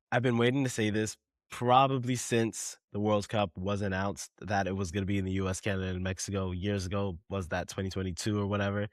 I've been waiting to say this probably since the World Cup was announced that it was going to be in the US, Canada, and Mexico years ago. Was that 2022 or whatever?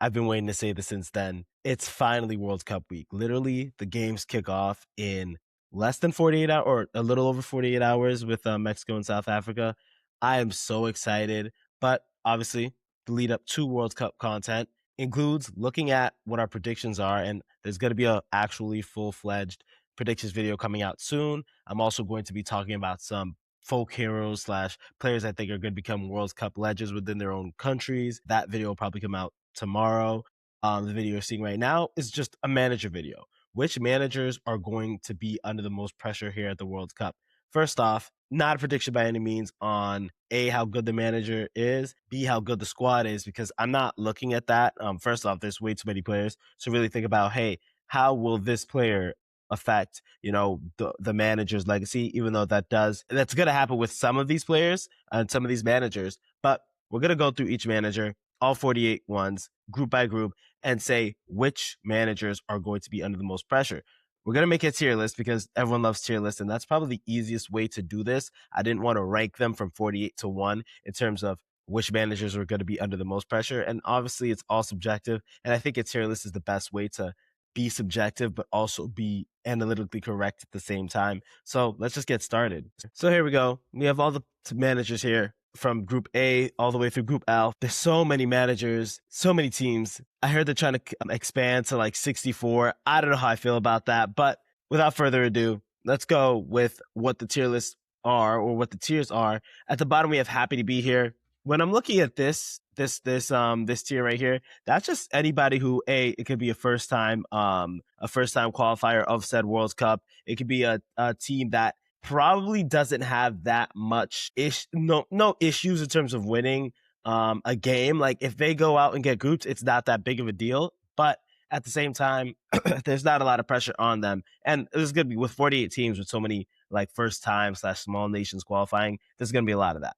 I've been waiting to say this since then. It's finally World Cup week. Literally, the games kick off in less than 48 hours or a little over 48 hours with Mexico and South Africa. I am so excited. But obviously, the lead up to World Cup content includes looking at what our predictions are. And there's going to be a actually full fledged predictions video coming out soon. I'm also going to be talking about some folk heroes slash players I think are going to become World Cup legends within their own countries. That video will probably come out tomorrow. The video you're seeing right now is just a manager video. Which managers are going to be under the most pressure here at the World Cup? First off, not a prediction by any means on A, how good the manager is, B, how good the squad is, because I'm not looking at that. First off, there's way too many players. So really think about, hey, how will this player affect, the manager's legacy, even though that's going to happen with some of these players and some of these managers. But we're going to go through each manager, all 48 ones, group by group, and say which managers are going to be under the most pressure. We're going to make a tier list because everyone loves tier lists, and that's probably the easiest way to do this. I didn't want to rank them from 48 to 1 in terms of which managers are going to be under the most pressure. And obviously, it's all subjective. And I think a tier list is the best way to be subjective, but also be analytically correct at the same time. So let's just get started. So here we go. We have all the managers here from Group A all the way through Group L. There's so many managers, so many teams. I heard they're trying to expand to like 64. I don't know how I feel about that, but without further ado, let's go with what the tier lists are or what the tiers are. At the bottom, we have happy to be here. When I'm looking at this tier right here, that's just anybody who it could be a first time qualifier of said World Cup. It could be a team that probably doesn't have that much no issues in terms of winning a game. Like if they go out and get groups, it's not that big of a deal. But at the same time, there's not a lot of pressure on them. And this is gonna be with 48 teams with so many like first time slash small nations qualifying. There's gonna be a lot of that.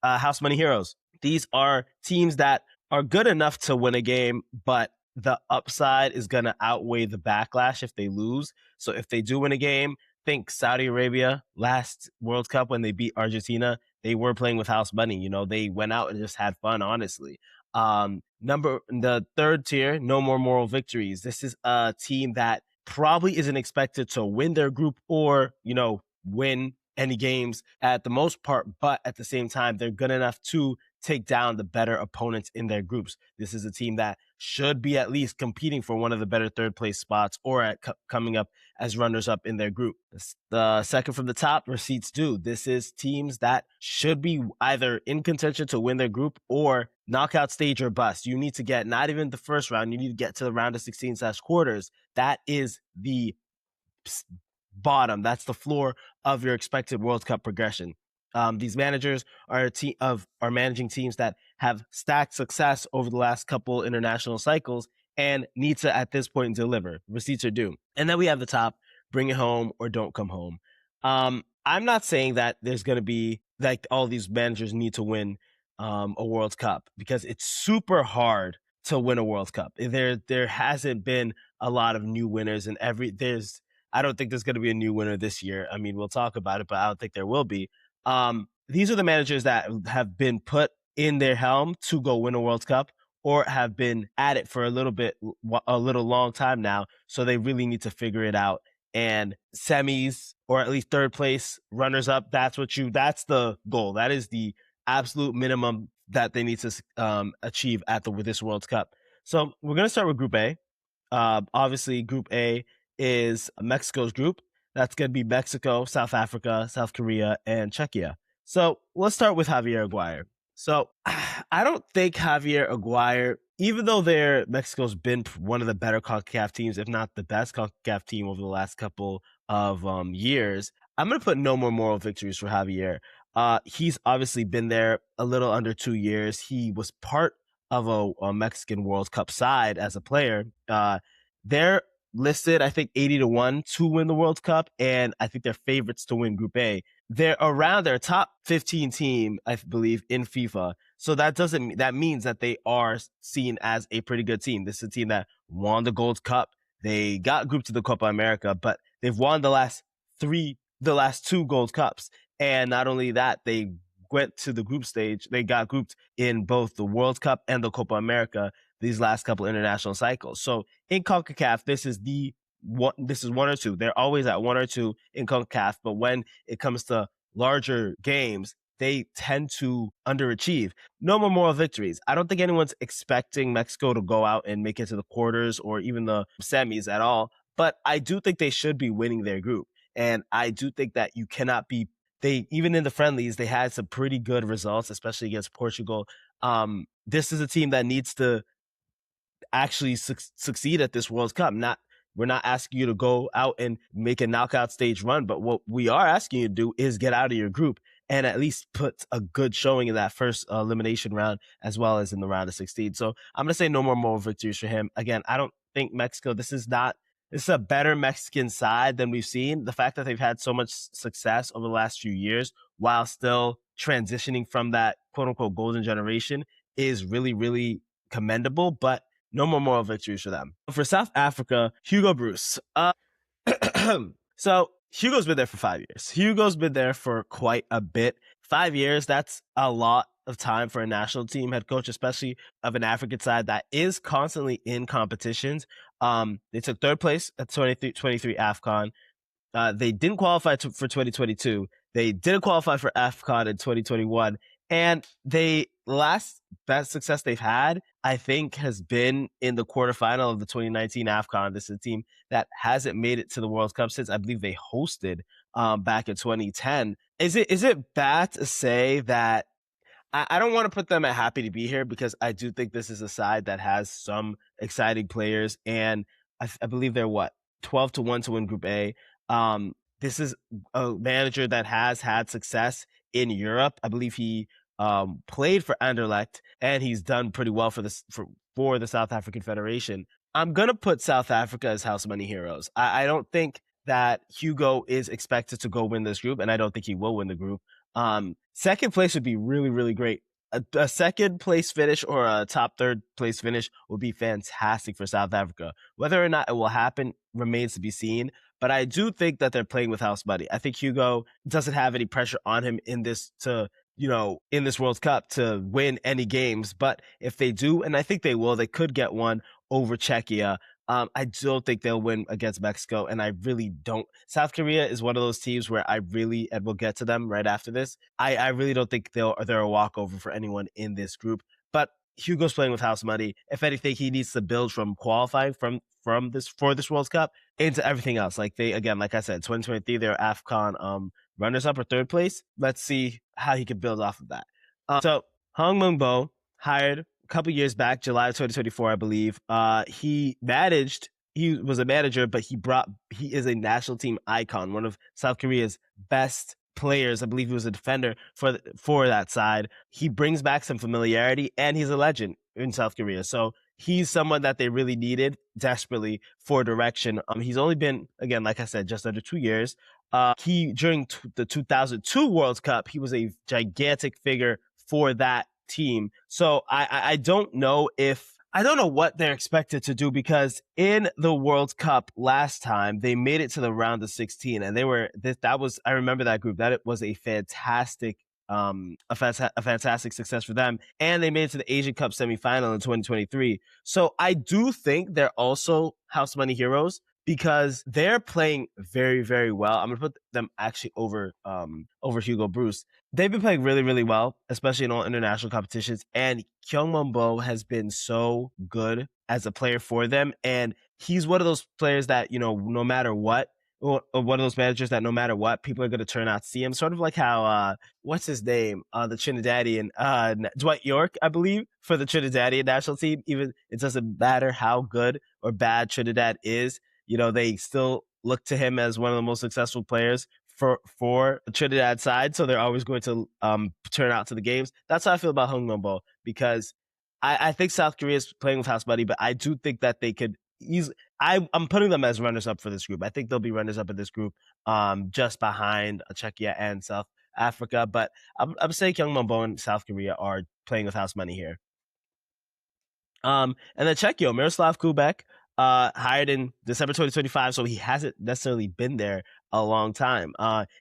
House Money Heroes. These are teams that are good enough to win a game, but the upside is going to outweigh the backlash if they lose. So if they do win a game, think Saudi Arabia last World Cup when they beat Argentina, they were playing with house money. They went out and just had fun, honestly. The third tier, No More Moral Victories. This is a team that probably isn't expected to win their group or, win any games at the most part, but at the same time, they're good enough to take down the better opponents in their groups. This is a team that should be at least competing for one of the better third place spots or coming up as runners up in their group. The second from the top, receipts due. This is teams that should be either in contention to win their group or knockout stage or bust. You need to get not even the first round, you need to get to the round of 16/quarters. That is the bottom. That's the floor of your expected World Cup progression. These managers are managing teams that have stacked success over the last couple international cycles and need to at this point deliver. Receipts are due. And then we have the top, bring it home or don't come home. I'm not saying that there's going to be like all these managers need to win a World Cup because it's super hard to win a World Cup. There hasn't been a lot of new winners, and I don't think there's going to be a new winner this year. I mean, we'll talk about it, but I don't think there will be. These are the managers that have been put in their helm to go win a World Cup or have been at it for a little long time now. So they really need to figure it out. And semis or at least third place runners up, that's the goal. That is the absolute minimum that they need to achieve with this World Cup. So we're going to start with Group A. Obviously, Group A is Mexico's group. That's going to be Mexico, South Africa, South Korea, and Czechia. So let's start with Javier Aguirre. So I don't think Javier Aguirre, even though Mexico's been one of the better CONCACAF teams, if not the best CONCACAF team over the last couple of years, I'm going to put no more moral victories for Javier. He's obviously been there a little under 2 years. He was part of a Mexican World Cup side as a player. They're listed, I think, 80 to 1 to win the World Cup, and I think they're favorites to win Group A. They're around their top 15 team, I believe, in FIFA. So that means that they are seen as a pretty good team. This is a team that won the Gold Cup. They got grouped to the Copa America, but They've won the last two Gold Cups. And not only that, they went to the group stage. They got grouped in both the World Cup and the Copa America these last couple international cycles. So in CONCACAF, this is one or two. They're always at one or two in CONCACAF, but when it comes to larger games, they tend to underachieve. No more moral victories. I don't think anyone's expecting Mexico to go out and make it to the quarters or even the semis at all, but I do think they should be winning their group. And I do think that you cannot be they even in the friendlies, they had some pretty good results, especially against Portugal. This is a team that needs to actually succeed at this World Cup. Not We're not asking you to go out and make a knockout stage run, but what we are asking you to do is get out of your group and at least put a good showing in that first elimination round as well as in the round of 16. So I'm going to say no more moral victories for him. Again, I don't think Mexico, this is a better Mexican side than we've seen. The fact that they've had so much success over the last few years while still transitioning from that quote unquote golden generation is really, really commendable. But no more moral victories for them. For South Africa, Hugo Bruce. So Hugo's been there for 5 years. Hugo's been there for quite a bit. 5 years, that's a lot of time for a national team head coach, especially of an African side that is constantly in competitions. They took third place at 23 AFCON. They didn't qualify for 2022. They didn't qualify for AFCON in 2021. And they last best success they've had, I think, has been in the quarterfinal of the 2019 AFCON. This is a team that hasn't made it to the World Cup since I believe they hosted back in 2010. Is it bad to say that I don't want to put them at happy to be here because I do think this is a side that has some exciting players, and I believe they're 12-1 to win Group A. This is a manager that has had success in Europe. I believe he played for Anderlecht, and he's done pretty well for the South African Federation. I'm gonna put South Africa as house money heroes. I don't think that Hugo is expected to go win this group, and I don't think he will win the group. Second place would be really, really great. A second place finish or a top third place finish would be fantastic for South Africa. Whether or not it will happen remains to be seen. But I do think that they're playing with house money. I think Hugo doesn't have any pressure on him in this World Cup to win any games. But if they do, and I think they will, they could get one over Czechia. I don't think they'll win against Mexico, and I really don't. South Korea is one of those teams where and we'll get to them right after this. I really don't think they're a walkover for anyone in this group. But Hugo's playing with house money. If anything, he needs to build from qualifying from this World Cup into everything else. Like like I said, 2023, they're AFCON runners up or third place. Let's see how he can build off of that. So Hong Mungbo, hired couple years back, July of 2024, I believe. He was a manager, but he is a national team icon, one of South Korea's best players. I believe he was a defender for that side. He brings back some familiarity, and he's a legend in South Korea. So he's someone that they really needed desperately for direction. He's only been, again, like I said, just under 2 years. During the 2002 World Cup, he was a gigantic figure for that team. So I don't know what they're expected to do, because in the World Cup last time they made it to the round of 16, and I remember that group. That it was a fantastic success for them, and they made it to the Asian Cup semifinal in 2023. So I do think they're also house money heroes because they're playing very, very well. I'm gonna put them actually over Hugo Bruce. They've been playing really, really well, especially in all international competitions. And Kyung Bo has been so good as a player for them. And he's one of those players that, no matter what, or one of those managers that no matter what, people are going to turn out to see him. Sort of like how, what's his name? The Trinidadian, Dwight York, I believe, for the Trinidadian national team. Even it doesn't matter how good or bad Trinidad is, they still look to him as one of the most successful players for the Trinidad side, so they're always going to turn out to the games. That's how I feel about Hong Mungbo, because I think South Korea is playing with house money, but I do think that they could easily. I'm putting them as runners up for this group. I think they'll be runners up in this group, just behind Czechia and South Africa. But I'm saying Hong Mungbo and South Korea are playing with house money here. And then Czechia, Miroslav Kubek. hired in December 2025, so he hasn't necessarily been there a long time.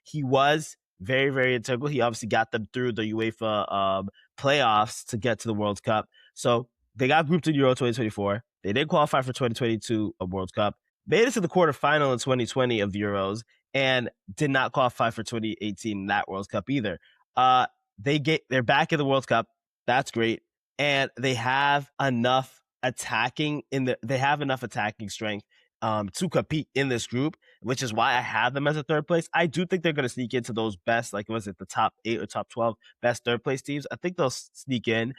He was very, very integral. He obviously got them through the UEFA playoffs to get to the World Cup. So they got grouped in Euro 2024. They did qualify for 2022 World Cup. Made it to the quarterfinal in 2020 of the Euros and did not qualify for 2018 that World Cup either. They're back in the World Cup. That's great, and they have enough they have enough attacking strength to compete in this group, which is why I have them as a third place. I do think they're going to sneak into those best, like was it the top 8 or top 12 best third place teams? I think they'll sneak in.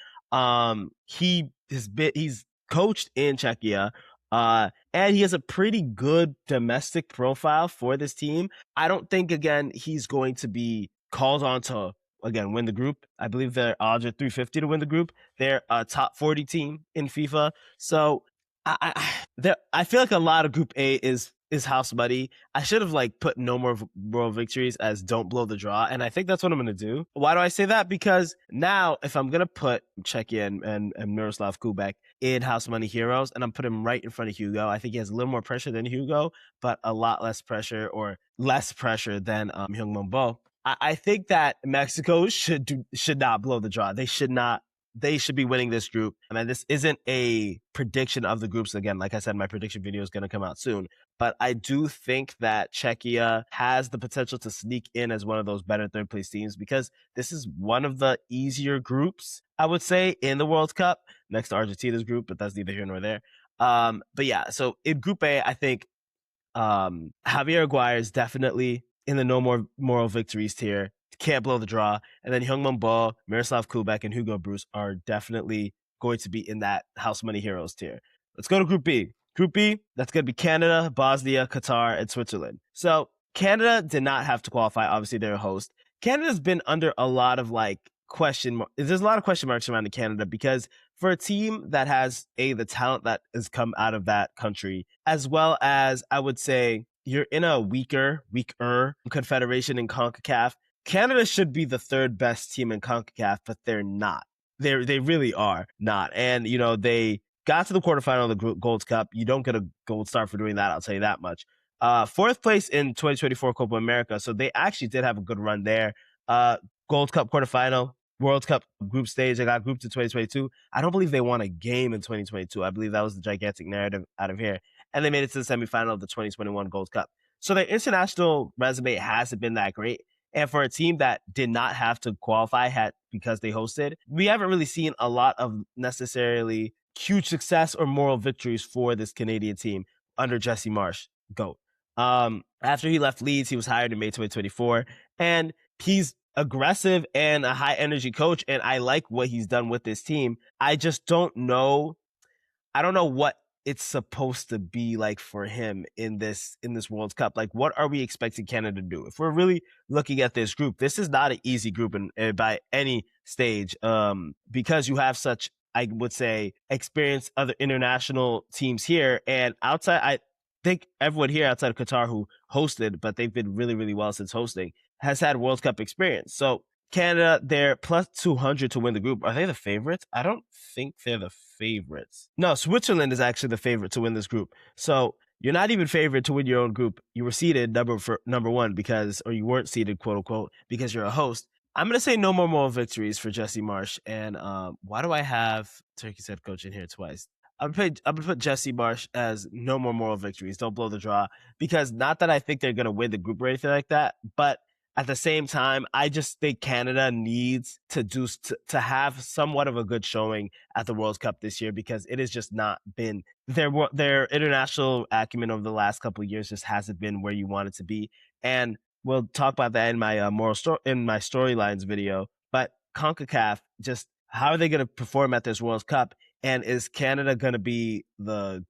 He's coached in Czechia. And he has a pretty good domestic profile for this team. I don't think, again, he's going to be called on to, again, win the group. I believe their odds are 350 to win the group. They're a top 40 team in FIFA. So I feel like a lot of Group A is house money. I should have like put no more moral victories as don't blow the draw, and I think that's what I'm gonna do. Why do I say that? Because now if I'm gonna put Czechia and Miroslav Kubek in house money heroes, and I'm putting him right in front of Hugo, I think he has a little more pressure than Hugo, but a lot less pressure or less pressure than Heung-Mon Bo. I think that Mexico should not blow the draw. They should not. They should be winning this group. I mean, this isn't a prediction of the groups. Again, like I said, my prediction video is going to come out soon. But I do think that Czechia has the potential to sneak in as one of those better third place teams because this is one of the easier groups, I would say, in the World Cup, next to Argentina's group, but that's neither here nor there. But yeah, so in Group A, I think Javier Aguirre is definitely in the no more moral victories tier. Can't blow the draw. And then Heung-Mon Bo, Miroslav Kubek, and Hugo Bruce are definitely going to be in that house money heroes tier. Let's go to Group B. Group B, that's going to be Canada, Bosnia, Qatar, and Switzerland. So Canada did not have to qualify. Obviously, they're a host. Canada's been under a lot of there's a lot of question marks around Canada because for a team that has the talent that has come out of that country, as well as I would say you're in a weaker confederation in CONCACAF. Canada should be the third best team in CONCACAF, but they're not. They really are not. And they got to the quarterfinal of the Gold Cup. You don't get a gold star for doing that. I'll tell you that much. Fourth place in 2024 Copa America, so they actually did have a good run there. Gold Cup quarterfinal, World Cup group stage. They got grouped in 2022. I don't believe they won a game in 2022. I believe that was the gigantic narrative out of here. And they made it to the semifinal of the 2021 Gold Cup. So their international resume hasn't been that great. And for a team that did not have to qualify because they hosted, we haven't really seen a lot of necessarily huge success or moral victories for this Canadian team under Jesse Marsch, GOAT. After he left Leeds, he was hired in May 2024, and he's aggressive and a high energy coach, and I like what he's done with this team. I just don't know. I don't know what it's supposed to be like for him in this World Cup. Like, what are we expecting Canada to do? If we're really looking at this group, this is not an easy group by any stage, because you have such, I would say, experienced other international teams here. And outside, I think everyone here outside of Qatar who hosted, but they've been really, really well since hosting, has had World Cup experience. So Canada, they're plus 200 to win the group. Are they the favorites? I don't think they're the favorites. No, Switzerland is actually the favorite to win this group. So you're not even favored to win your own group. You were seeded number one or you weren't seeded, quote unquote, because you're a host. I'm going to say no more moral victories for Jesse Marsch. And why do I have Turkey's head coach in here twice? I'm going to put Jesse Marsch as no more moral victories. Don't blow the draw. Because not that I think they're going to win the group or anything like that, but at the same time, I just think Canada needs to have somewhat of a good showing at the World Cup this year because it has just not been their international acumen over the last couple of years just hasn't been where you want it to be. And we'll talk about that in my storylines video. But CONCACAF, just how are they going to perform at this World Cup? And is Canada going to be the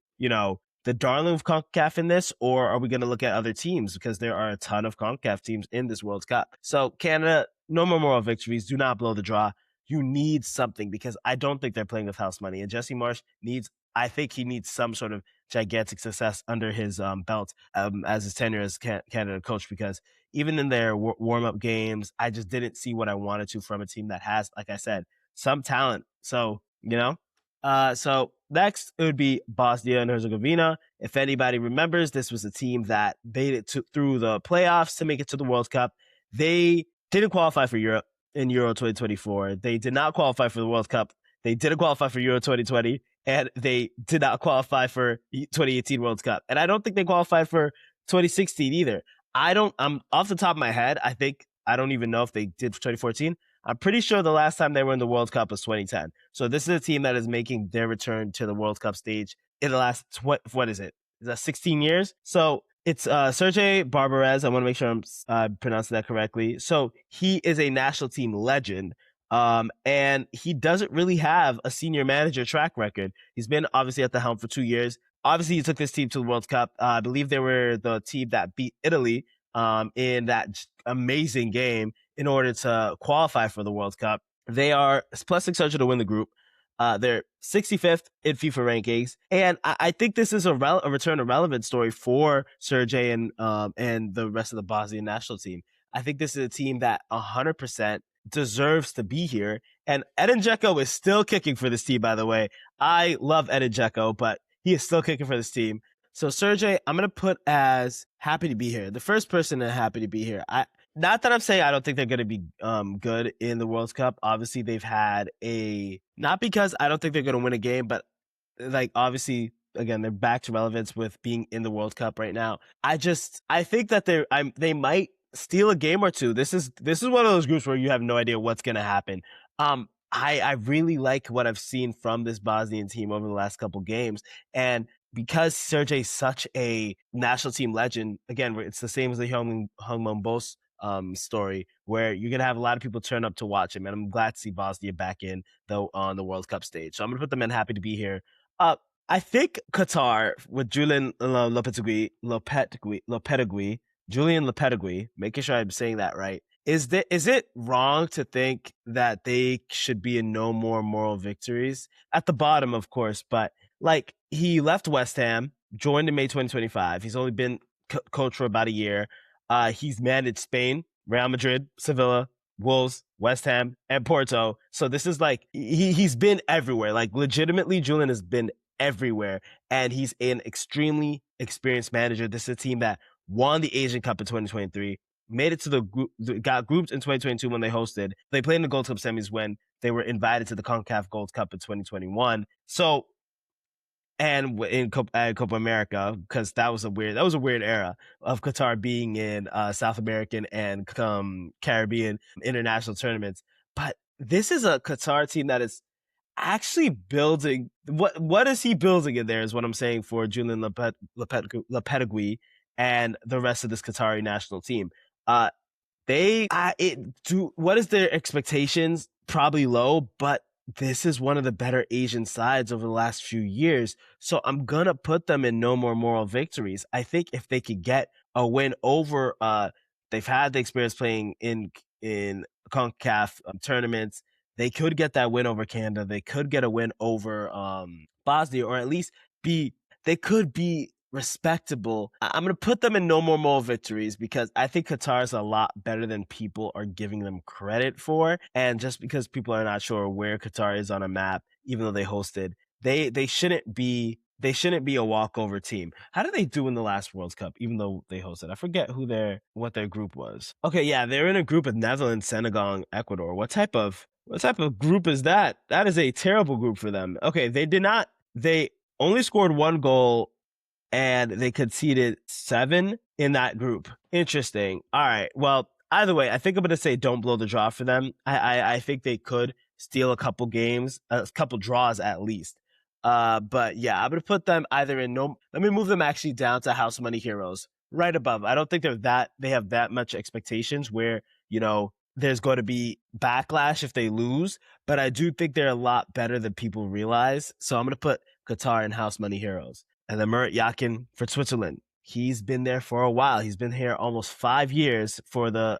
darling of CONCACAF in this, or are we going to look at other teams? Because there are a ton of CONCACAF teams in this World Cup. So Canada, no more moral victories. Do not blow the draw. You need something because I don't think they're playing with house money. And Jesse Marsch I think he needs some sort of gigantic success under his belt as his tenure as Canada coach, because even in their warm-up games, I just didn't see what I wanted to from a team that has, like I said, some talent. So, so Next, it would be Bosnia and Herzegovina. If anybody remembers, this was a team that made it through the playoffs to make it to the World Cup. They didn't qualify for Europe in Euro 2024. They did not qualify for the World Cup. They didn't qualify for Euro 2020, and they did not qualify for 2018 World Cup. And I don't think they qualified for 2016 either. I'm off the top of my head, I don't even know if they did for 2014. I'm pretty sure the last time they were in the World Cup was 2010. So this is a team that is making their return to the World Cup stage in the last, what is it? Is that 16 years? So it's Sergei Barbarez. I want to make sure I'm pronouncing that correctly. So he is a national team legend. And he doesn't really have a senior manager track record. He's been obviously at the helm for 2 years. Obviously, he took this team to the World Cup. I believe they were the team that beat Italy in that amazing game in order to qualify for the World Cup. They are plus 600 to win the group. They're 65th in FIFA rankings, and I think this is a return to relevant story for Sergey and the rest of the Bosnian national team. I think this is a team that 100% deserves to be here. And Edin Dzeko is still kicking for this team, by the way. I love Edin Dzeko, but he is still kicking for this team. So Sergey, I'm gonna put as happy to be here. The first person to happy to be here. Not that I'm saying I don't think they're going to be good in the World Cup. Obviously, they've had not because I don't think they're going to win a game, but like obviously, again, they're back to relevance with being in the World Cup right now. I think that they might steal a game or two. This is one of those groups where you have no idea what's going to happen. I really like what I've seen from this Bosnian team over the last couple games, and because Sergey's such a national team legend, again, it's the same as the Hungman Bos story, where you're gonna have a lot of people turn up to watch him, and I'm glad to see Bosnia back in though on the World Cup stage. So I'm gonna put them in happy to be here. I think Qatar with Julian Lopetegui, making sure I'm saying that right. Is it wrong to think that they should be in no more moral victories at the bottom, of course, but like he left West Ham, joined in May 2025. He's only been coach for about a year. He's managed Spain, Real Madrid, Sevilla, Wolves, West Ham, and Porto. So this is like he's been everywhere. Like legitimately, Julian has been everywhere, and he's an extremely experienced manager. This is a team that won the Asian Cup in 2023, made it to the group, got grouped in 2022 when they hosted. They played in the Gold Cup semis when they were invited to the CONCACAF Gold Cup in 2021. So and in Copa America, because that was a weird era of Qatar being in South American and Caribbean international tournaments. But this is a Qatar team that is actually building. What is he building in there is what I'm saying for Julian Lopetegui and the rest of this Qatari national team. What is their expectations? Probably low, but this is one of the better Asian sides over the last few years. So I'm going to put them in no more moral victories. I think if they could get a win over, they've had the experience playing in CONCACAF tournaments. They could get that win over Canada. They could get a win over Bosnia, or at least they could be respectable. I'm going to put them in no more moral victories because I think Qatar is a lot better than people are giving them credit for. And just because people are not sure where Qatar is on a map, even though they hosted, they shouldn't be a walkover team. How did they do in the last World Cup, even though they hosted? I forget what their group was. Okay, yeah, they're in a group of Netherlands, Senegal, and Ecuador. What type of group is that? That is a terrible group for them. Okay, they only scored one goal and they conceded 7 in that group. Interesting. All right. Well, either way, I think I'm going to say don't blow the draw for them. I think they could steal a couple games, a couple draws at least. But yeah, I'm going to put them either in no. Let me move them actually down to House Money Heroes, right above. I don't think they have that much expectations where, there's going to be backlash if they lose, but I do think they're a lot better than people realize. So I'm going to put Qatar in House Money Heroes. And then Murat Yakin for Switzerland. He's been there for a while. He's been here almost 5 years for the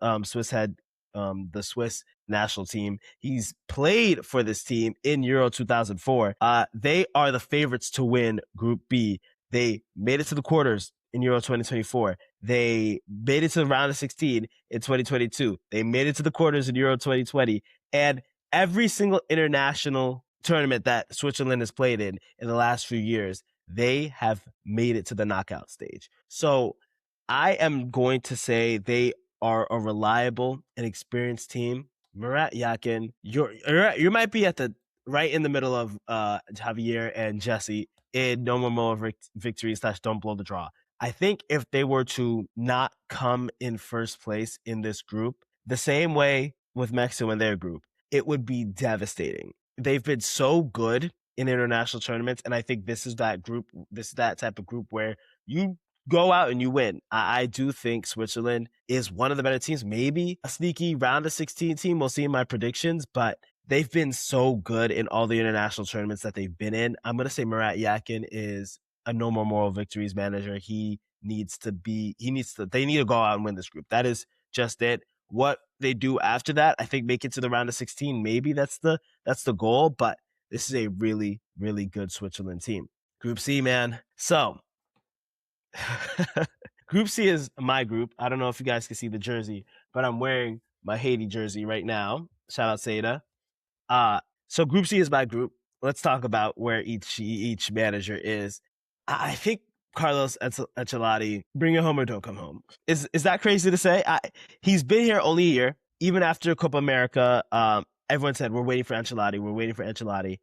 the Swiss national team. He's played for this team in Euro 2004. They are the favorites to win Group B. They made it to the quarters in Euro 2024. They made it to the round of 16 in 2022. They made it to the quarters in Euro 2020. And every single international tournament that Switzerland has played in the last few years, they have made it to the knockout stage. So I am going to say they are a reliable and experienced team. Murat Yakin, you might be at the right in the middle of Javier and Jesse in No More Victories / Don't Blow the Draw. I think if they were to not come in first place in this group, the same way with Mexico in their group, it would be devastating. They've been so good in international tournaments, and I think this is that group. This is that type of group where you go out and you win. I do think Switzerland is one of the better teams. Maybe a sneaky round of 16 team. We'll see in my predictions, but they've been so good in all the international tournaments that they've been in. I'm going to say Murat Yakin is a No More Moral Victories manager. They need to go out and win this group. That is just it. What they do after that, I think make it to the round of 16. Maybe that's the goal, but this is a really, really good Switzerland team. Group C, man. So Group C is my group. I don't know if you guys can see the jersey, but I'm wearing my Haiti jersey right now. Shout out Seda. So Group C is my group. Let's talk about where each manager is. I think Carlos Ancelotti, bring it home or don't come home. Is that crazy to say? He's been here only a year. Even after Copa America, everyone said we're waiting for Ancelotti. We're waiting for Ancelotti.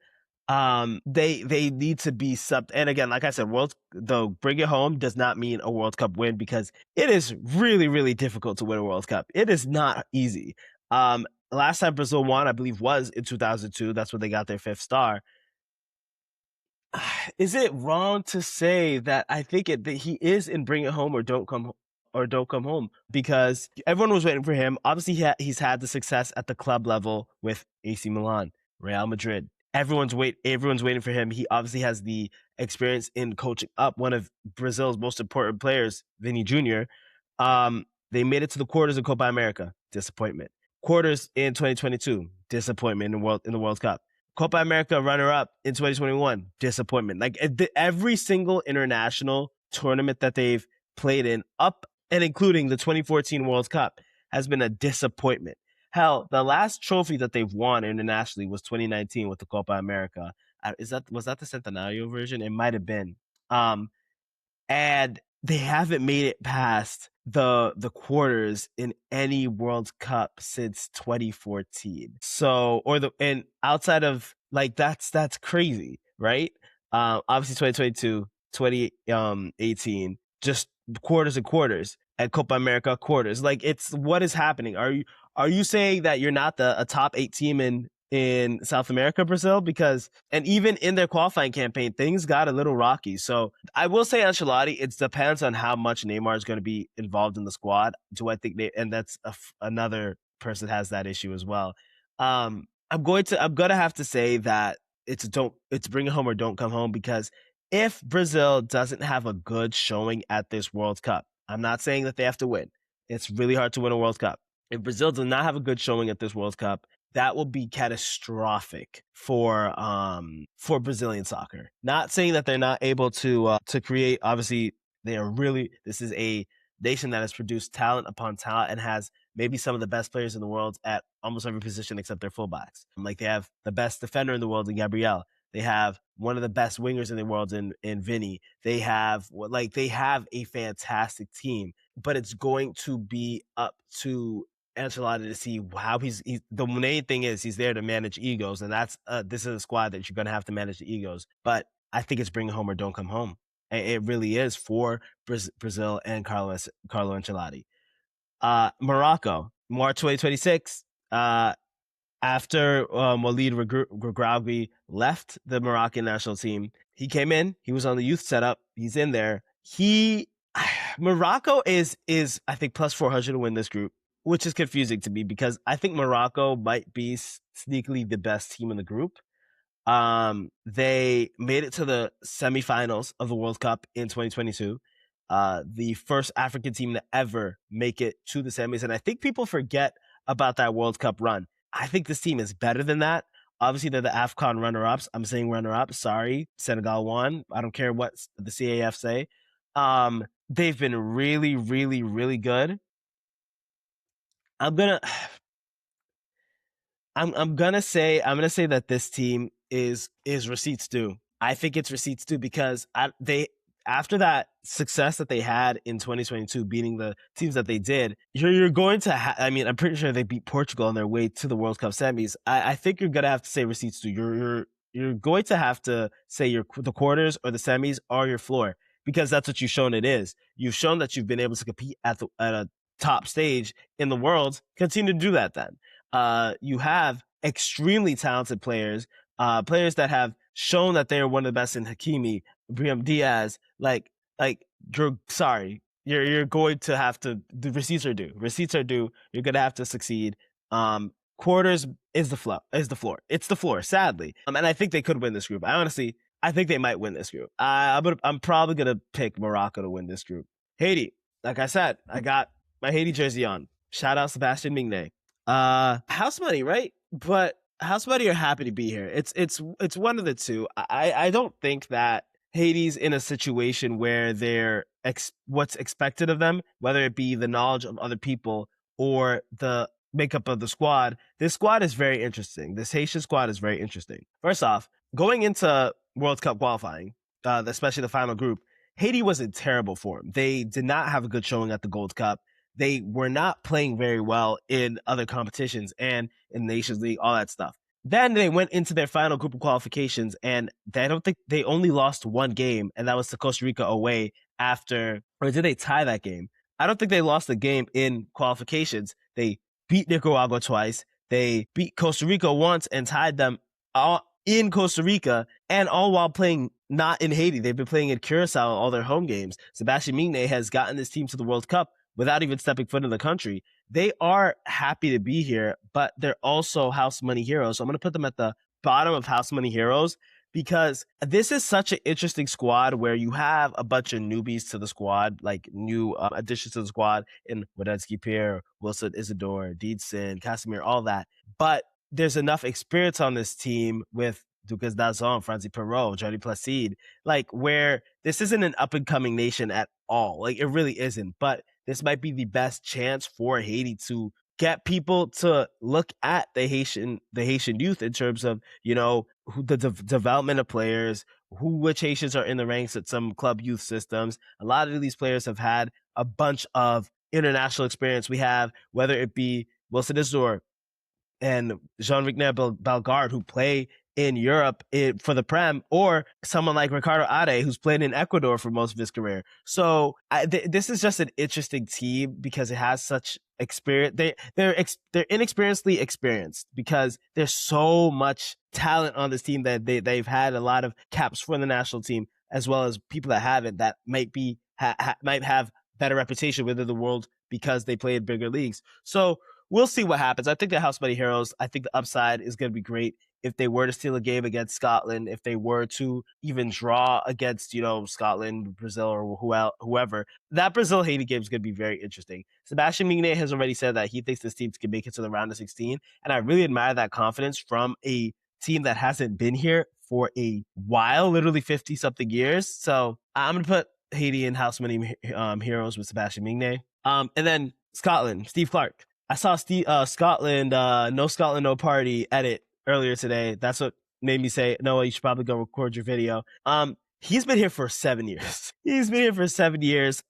They need to be sub. And again, like I said, bring it home does not mean a World Cup win because it is really, really difficult to win a World Cup. It is not easy. Last time Brazil won, I believe, was in 2002. That's when they got their fifth star. Is it wrong to say that I think that he is in Bring It Home or Don't Come Home because everyone was waiting for him. Obviously, he's had the success at the club level with AC Milan, Real Madrid. Everyone's waiting for him. He obviously has the experience in coaching up one of Brazil's most important players, Vini Jr. They made it to the quarters of Copa America. Disappointment. Quarters in 2022. Disappointment in the World Cup. Copa America runner-up in 2021. Disappointment. Like every single international tournament that they've played in, up and including the 2014 World Cup, has been a disappointment. Hell, the last trophy that they've won internationally was 2019 with the Copa America. Was that the Centenario version? It might have been. And they haven't made it past the quarters in any World Cup since 2014. So and outside of like that's crazy, right? Obviously 2022, 2018, just quarters and quarters at Copa America quarters. Like it's what is happening? Are you saying that you're not a top 8 team in South America, Brazil? Because and even in their qualifying campaign, things got a little rocky. So I will say Ancelotti, it depends on how much Neymar is going to be involved in the squad. Do I think and that's another person has that issue as well. I'm gonna have to say that it's bring it home or don't come home because if Brazil doesn't have a good showing at this World Cup, I'm not saying that they have to win. It's really hard to win a World Cup. If Brazil does not have a good showing at this World Cup, that will be catastrophic for Brazilian soccer. Not saying that they're not able to create. Obviously, this is a nation that has produced talent upon talent and has maybe some of the best players in the world at almost every position except their fullbacks. Like they have the best defender in the world in Gabriel. They have one of the best wingers in the world in Vinny. They have a fantastic team, but it's going to be up to Ancelotti to see how he's the main thing is he's there to manage egos, and that's this is a squad that you're going to have to manage the egos. But I think it's bring it home or don't come home. It really is for Brazil and Carlo Ancelotti. Morocco, March 2026. After Walid Regragui left the Moroccan national team, he came in. He was on the youth setup. He's in there. Morocco is I think plus 400 to win this group, which is confusing to me because I think Morocco might be sneakily the best team in the group. They made it to the semifinals of the World Cup in 2022. The first African team to ever make it to the semis. And I think people forget about that World Cup run. I think this team is better than that. Obviously, they're the AFCON runner-ups. I'm saying runner-up. Sorry, Senegal won. I don't care what the CAF say. They've been really, really, really good. I'm gonna say that this team is receipts due. I think it's receipts due because they after that success that they had in 2022, beating the teams that they did, you're going to. I mean, I'm pretty sure they beat Portugal on their way to the World Cup semis. I think you're gonna have to say receipts due. You're going to have to say the quarters or the semis are your floor because that's what you've shown it is. You've shown that you've been able to compete at a top stage in the world. Continue to do that then. You have extremely talented players, players that have shown that they are one of the best in Hakimi, Brahim Diaz. Like you're sorry, you're going to have to. The receipts are due. Receipts are due. You're gonna have to succeed. Quarters is the floor. It's the floor. Sadly, and I think they could win this group. I think they might win this group. I'm probably gonna pick Morocco to win this group. Haiti, like I said, I got my Haiti jersey on. Shout out Sebastian Mignet. House money, right? But house money are happy to be here. It's one of the two. I don't think that Haiti's in a situation where they're what's expected of them, whether it be the knowledge of other people or the makeup of the squad. This squad is very interesting. This Haitian squad is very interesting. First off, going into World Cup qualifying, especially the final group, Haiti was in terrible form. They did not have a good showing at the Gold Cup. They were not playing very well in other competitions and in Nations League, all that stuff. Then they went into their final group of qualifications, and I don't think they only lost one game, and that was to Costa Rica away after, or did they tie that game? I don't think they lost the game in qualifications. They beat Nicaragua twice. They beat Costa Rica once and tied them all in Costa Rica, and all while playing not in Haiti. They've been playing in Curacao all their home games. Sebastian Mignet has gotten this team to the World Cup without even stepping foot in the country. They are happy to be here, but they're also house money heroes. So I'm going to put them at the bottom of house money heroes because this is such an interesting squad where you have a bunch of newbies to the squad, like new additions to the squad in Wadensky Pierre, Wilson Isidore, Deedson, Casimir, all that. But there's enough experience on this team with Lucas Dazon, Franzi Perrault, Johnny Placide, like where this isn't an up and coming nation at all. Like it really isn't. But this might be the best chance for Haiti to get people to look at the Haitian youth in terms of, you know, the development of players, which Haitians are in the ranks at some club youth systems. A lot of these players have had a bunch of international experience. We have, whether it be Wilson Isidore and Jean-Victor Bellegarde, who play in Europe for the Prem, or someone like Ricardo Ade, who's played in Ecuador for most of his career. So this is just an interesting team because it has such experience. They're inexperiencedly experienced because there's so much talent on this team that they've had a lot of caps for the national team, as well as people that haven't, that might might have better reputation within the world because they play in bigger leagues. So we'll see what happens. I think the House Money Heroes, I think the upside is going to be great if they were to steal a game against Scotland, if they were to even draw against, you know, Scotland, Brazil, or whoever. That Brazil-Haiti game is going to be very interesting. Sebastian Mignet has already said that he thinks this team can make it to the round of 16, and I really admire that confidence from a team that hasn't been here for a while, literally 50-something years. So I'm going to put Haiti in House Money Heroes with Sebastian Mignet. And then Scotland, Steve Clark. I saw Scotland, no Scotland, no party edit earlier today. That's what made me say, Noah, you should probably go record your video. He's been here for 7 years. He's been here for 7 years.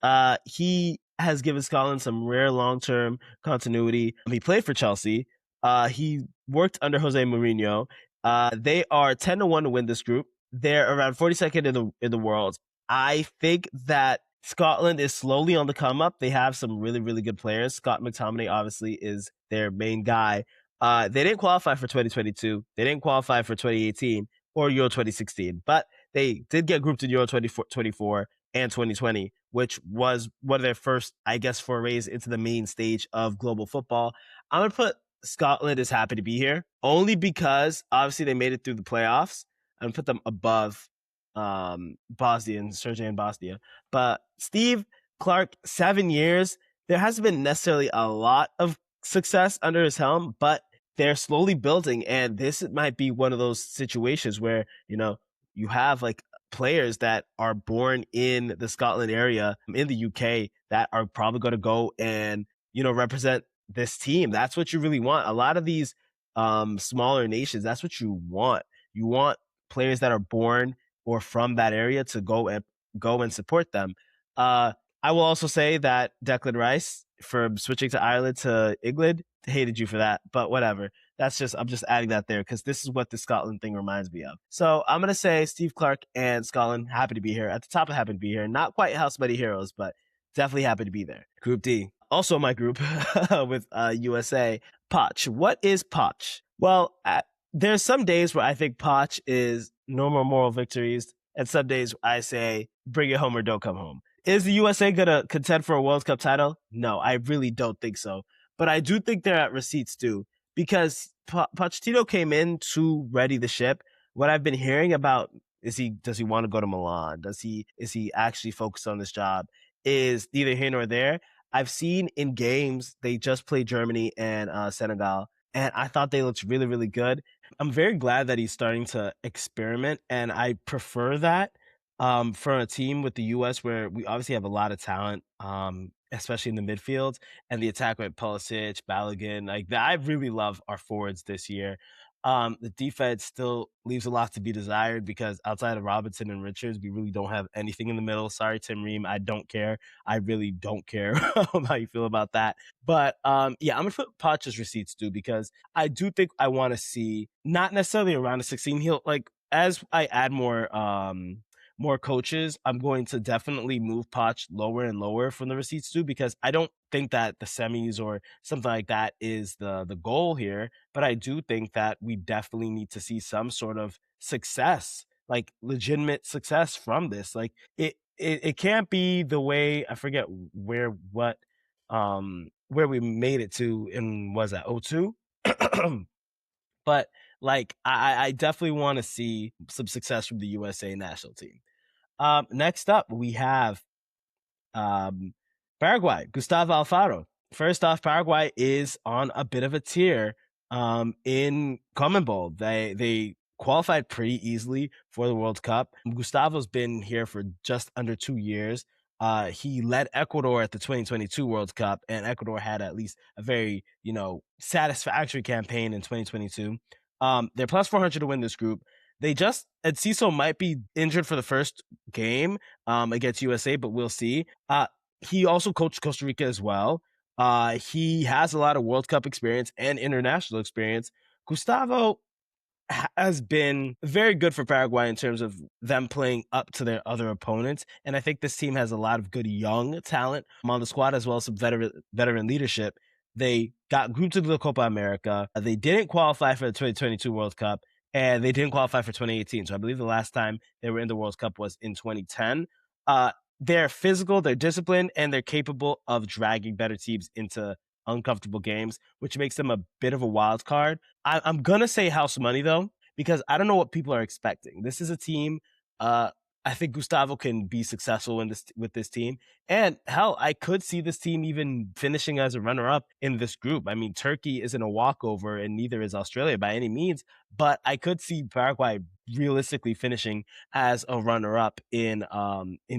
He has given Scotland some rare long-term continuity. He played for Chelsea. He worked under Jose Mourinho. They are 10-1 to win this group. They're around 42nd in the world. I think that Scotland is slowly on the come up. They have some really, really good players. Scott McTominay obviously is their main guy. They didn't qualify for 2022. They didn't qualify for 2018 or Euro 2016, but they did get grouped in Euro 2024 and 2020, which was one of their first, I guess, forays into the main stage of global football. I'm going to put Scotland is happy to be here only because obviously they made it through the playoffs. I'm going to put them above Bosnia and Sergei and Bosnia. But Steve Clark, 7 years, there hasn't been necessarily a lot of success under his helm, but they're slowly building. And this might be one of those situations where, you know, you have like players that are born in the Scotland area in the UK that are probably going to go and, you know, represent this team. That's what you really want. A lot of these smaller nations, that's what you want. You want players that are born or from that area to go and support them. Uh, I will also say that Declan Rice, for switching to Ireland to England, hated you for that, but whatever. I'm just adding that there because this is what the Scotland thing reminds me of. So I'm gonna say Steve Clark and Scotland, happy to be here. At the top of happy to be here. Not quite House Many Heroes, but definitely happy to be there. Group D, also my group with USA. Poch. What is Poch? Well, there's some days where I think Poch is no more moral victories, and some days I say bring it home or don't come home. Is the USA gonna contend for a World Cup title? No, I really don't think so. But I do think they're at receipts too, because Pochettino came in to ready the ship. What I've been hearing about does he want to go to Milan? Is he actually focused on this job? Is neither here nor there. I've seen in games they just played Germany and Senegal, and I thought they looked really really good. I'm very glad that he's starting to experiment, and I prefer that for a team with the U.S. where we obviously have a lot of talent, especially in the midfield and the attack with Pulisic, Balogun. Like I really love our forwards this year. The defense still leaves a lot to be desired because outside of Robinson and Richards, we really don't have anything in the middle. Sorry, Tim Ream. I don't care. I really don't care how you feel about that. But yeah, I'm gonna put Poch's receipts too because I do think I want to see not necessarily around a 16. He'll like as I add more coaches, I'm going to definitely move Poch lower and lower from the receipts too, because I don't think that the semis or something like that is the goal here. But I do think that we definitely need to see some sort of success, like legitimate success from this. Like it can't be the way I forget where we made it to in was that 02? But like I definitely want to see some success from the USA national team. Next up, we have um, Paraguay, Gustavo Alfaro. First off, Paraguay is on a bit of a tear in CONMEBOL. They qualified pretty easily for the World Cup. Gustavo's been here for just under 2 years. He led Ecuador at the 2022 World Cup, and Ecuador had at least a very, satisfactory campaign in 2022. They're plus 400 to win this group. Enciso might be injured for the first game against USA, but we'll see. He also coached Costa Rica as well. He has a lot of World Cup experience and international experience. Gustavo has been very good for Paraguay in terms of them playing up to their other opponents. And I think this team has a lot of good young talent on the squad as well as some veteran leadership. They got grouped into the Copa America. They didn't qualify for the 2022 World Cup, and they didn't qualify for 2018. So I believe the last time they were in the World Cup was in 2010. They're physical, they're disciplined, and they're capable of dragging better teams into uncomfortable games, which makes them a bit of a wild card. I'm gonna say house money though, because I don't know what people are expecting. This is a team. I think Gustavo can be successful with this team, and hell, I could see this team even finishing as a runner-up in this group. I mean, Turkey isn't a walkover, and neither is Australia by any means. But I could see Paraguay realistically finishing as a runner-up in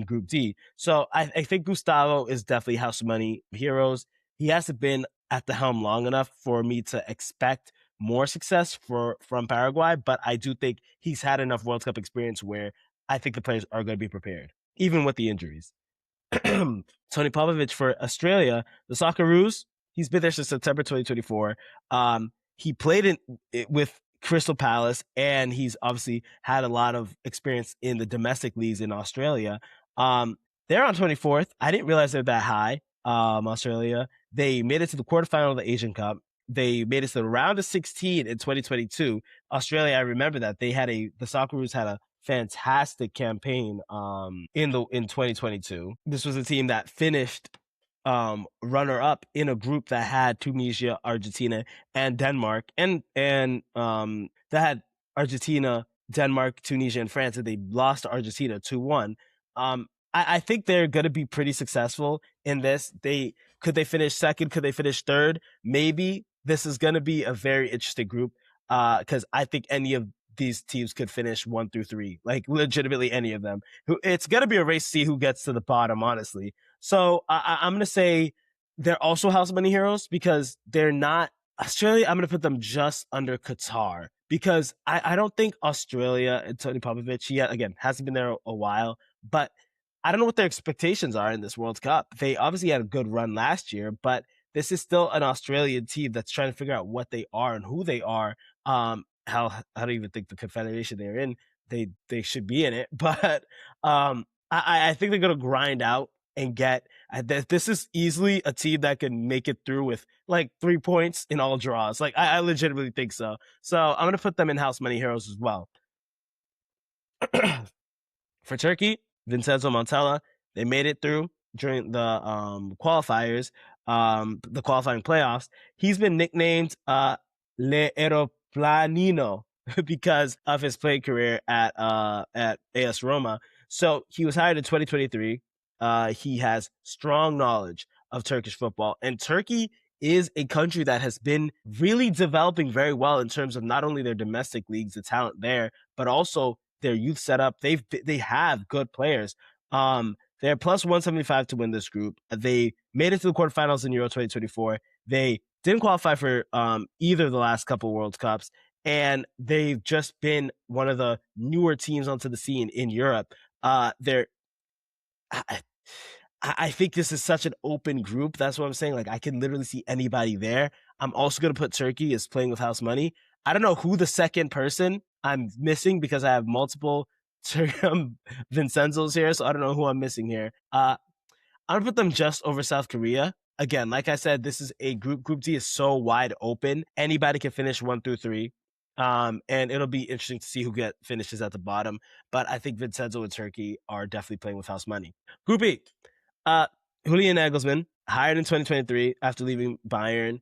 Group D. So I think Gustavo is definitely house money heroes. He hasn't been at the helm long enough for me to expect more success from Paraguay, but I do think he's had enough World Cup experience where I think the players are going to be prepared, even with the injuries. Tony Popovich for Australia, the Socceroos, he's been there since September 2024. He played with Crystal Palace, and he's obviously had a lot of experience in the domestic leagues in Australia. They're on 24th. I didn't realize they're that high. Australia. They made it to the quarterfinal of the Asian Cup. They made it to the round of 16 in 2022. Australia, I remember that the Socceroos had a fantastic campaign in 2022. This was a team that finished runner up in a group that had Tunisia, Argentina, and Denmark, and that had Argentina, Denmark, Tunisia, and France, and they lost to Argentina 2-1. I think they're going to be pretty successful in this. Could they finish second? Could they finish third? Maybe. This is going to be a very interesting group because I think any of these teams could finish 1 through 3, like legitimately any of them. It's going to be a race to see who gets to the bottom, honestly. So I'm going to say they're also house money heroes because they're not Australia. I'm going to put them just under Qatar because I don't think Australia and Tony Popovich, he again hasn't been there a while, but I don't know what their expectations are in this World Cup. They obviously had a good run last year, but this is still an Australian team that's trying to figure out what they are and who they are. How I don't even think the confederation they're in, they should be in it, but I think they're gonna grind out and get. This is easily a team that can make it through with like 3 points in all draws. Like I legitimately think so. So I'm gonna put them in house money heroes as well. For Turkey, Vincenzo Montella, they made it through during qualifiers, the qualifying playoffs. He's been nicknamed Le Aeroplanino because of his play career at AS Roma. So he was hired in 2023. He has strong knowledge of Turkish football, and Turkey is a country that has been really developing very well in terms of not only their domestic leagues, the talent there, but also their youth setup. They have good players. They're plus 175 to win this group. They made it to the quarterfinals in Euro 2024. They didn't qualify for either of the last couple World Cups, and they've just been one of the newer teams onto the scene in Europe. They're I, I think this is such an open group. That's what I'm saying. Like I can literally see anybody there. I'm also going to put Turkey as playing with house money. I don't know who the second person I'm missing because I have multiple Vincenzos here, so I don't know who I'm missing here. I'm gonna put them just over South Korea. Again, like I said, this is a group. Group D is so wide open. Anybody can finish 1 through 3. And it'll be interesting to see who finishes at the bottom. But I think Vincenzo and Turkey are definitely playing with house money. Group E, Julian Nagelsmann, hired in 2023 after leaving Bayern.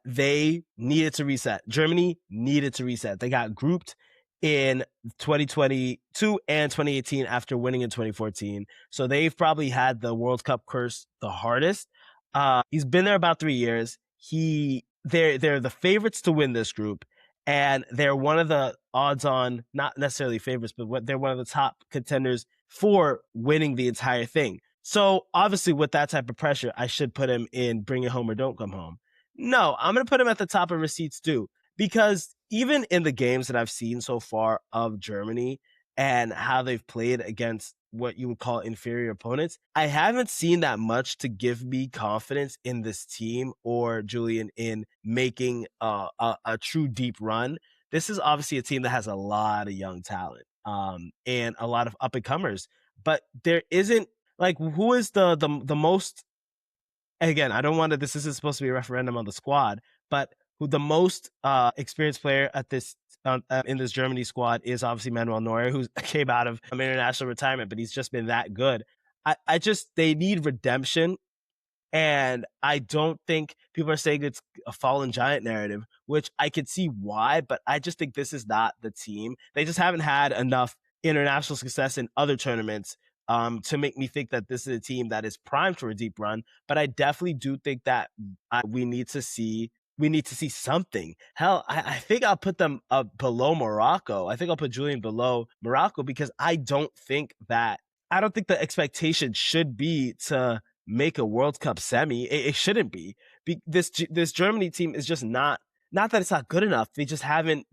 They needed to reset. Germany needed to reset. They got grouped in 2022 and 2018 after winning in 2014. So they've probably had the World Cup curse the hardest. He's been there about 3 years. They're the favorites to win this group, and they're one of the odds-on, not necessarily favorites, but they're one of the top contenders for winning the entire thing. So obviously, with that type of pressure, I should put him in Bring It Home or Don't Come Home. No, I'm going to put him at the top of receipts too, because even in the games that I've seen so far of Germany and how they've played against what you would call inferior opponents, I haven't seen that much to give me confidence in this team or Julian in making a true deep run. This is obviously a team that has a lot of young talent and a lot of up and comers, but there isn't like who is the most. Again, I don't want to. This isn't supposed to be a referendum on the squad, but who the most experienced player at this in this Germany squad is obviously Manuel Neuer, who came out of international retirement, but he's just been that good. I just they need redemption, and I don't think people are saying it's a fallen giant narrative, which I could see why, but I just think this is not the team. They just haven't had enough international success in other tournaments to make me think that this is a team that is primed for a deep run. But I definitely do think that we need to see something. Hell, I think I'll put them below Morocco. I think I'll put Julian below Morocco because I don't think the expectation should be to make a World Cup semi. It shouldn't be. This Germany team is just not that it's not good enough. They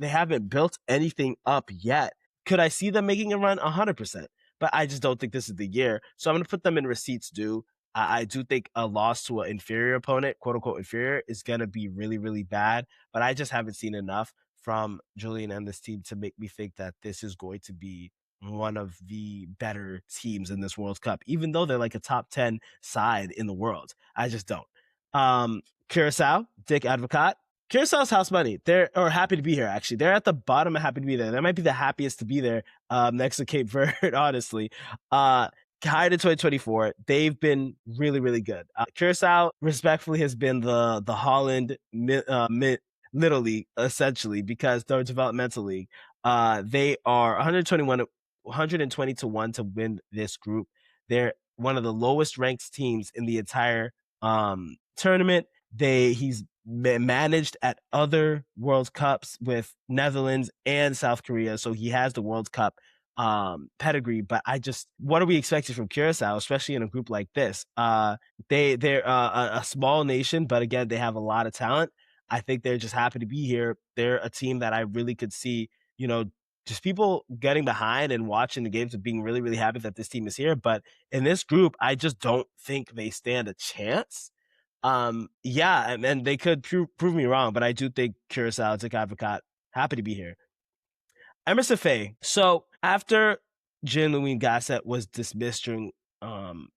haven't built anything up yet. Could I see them making a run? 100%. But I just don't think this is the year. So I'm going to put them in receipts due. I do think a loss to an inferior opponent, quote unquote inferior, is going to be really, really bad. But I just haven't seen enough from Julian and this team to make me think that this is going to be one of the better teams in this World Cup, even though they're like a top 10 side in the world. I just don't. Curacao, Dick Advocat. Curaçao's house money. They're happy to be here, actually. They're at the bottom of happy to be there. They might be the happiest to be there next to Cape Verde, honestly. Hired in 2024. They've been really, really good. Curacao, respectfully, has been the Holland Little League, essentially, because they're a developmental league. They are 120 to 1 to win this group. They're one of the lowest ranked teams in the entire tournament. He's managed at other World Cups with Netherlands and South Korea, so he has the World Cup pedigree. But what are we expecting from Curacao, especially in a group like this? They're a small nation, but again, they have a lot of talent. I think they're just happy to be here. They're a team that I really could see, you know, just people getting behind and watching the games and being really, really happy that this team is here. But in this group, I just don't think they stand a chance. Yeah, and they could prove me wrong, but I do think Curacao, Dick Advocat, happy to be here. Emerson Faye. So after Jean-Louis Gasset was dismissed during um,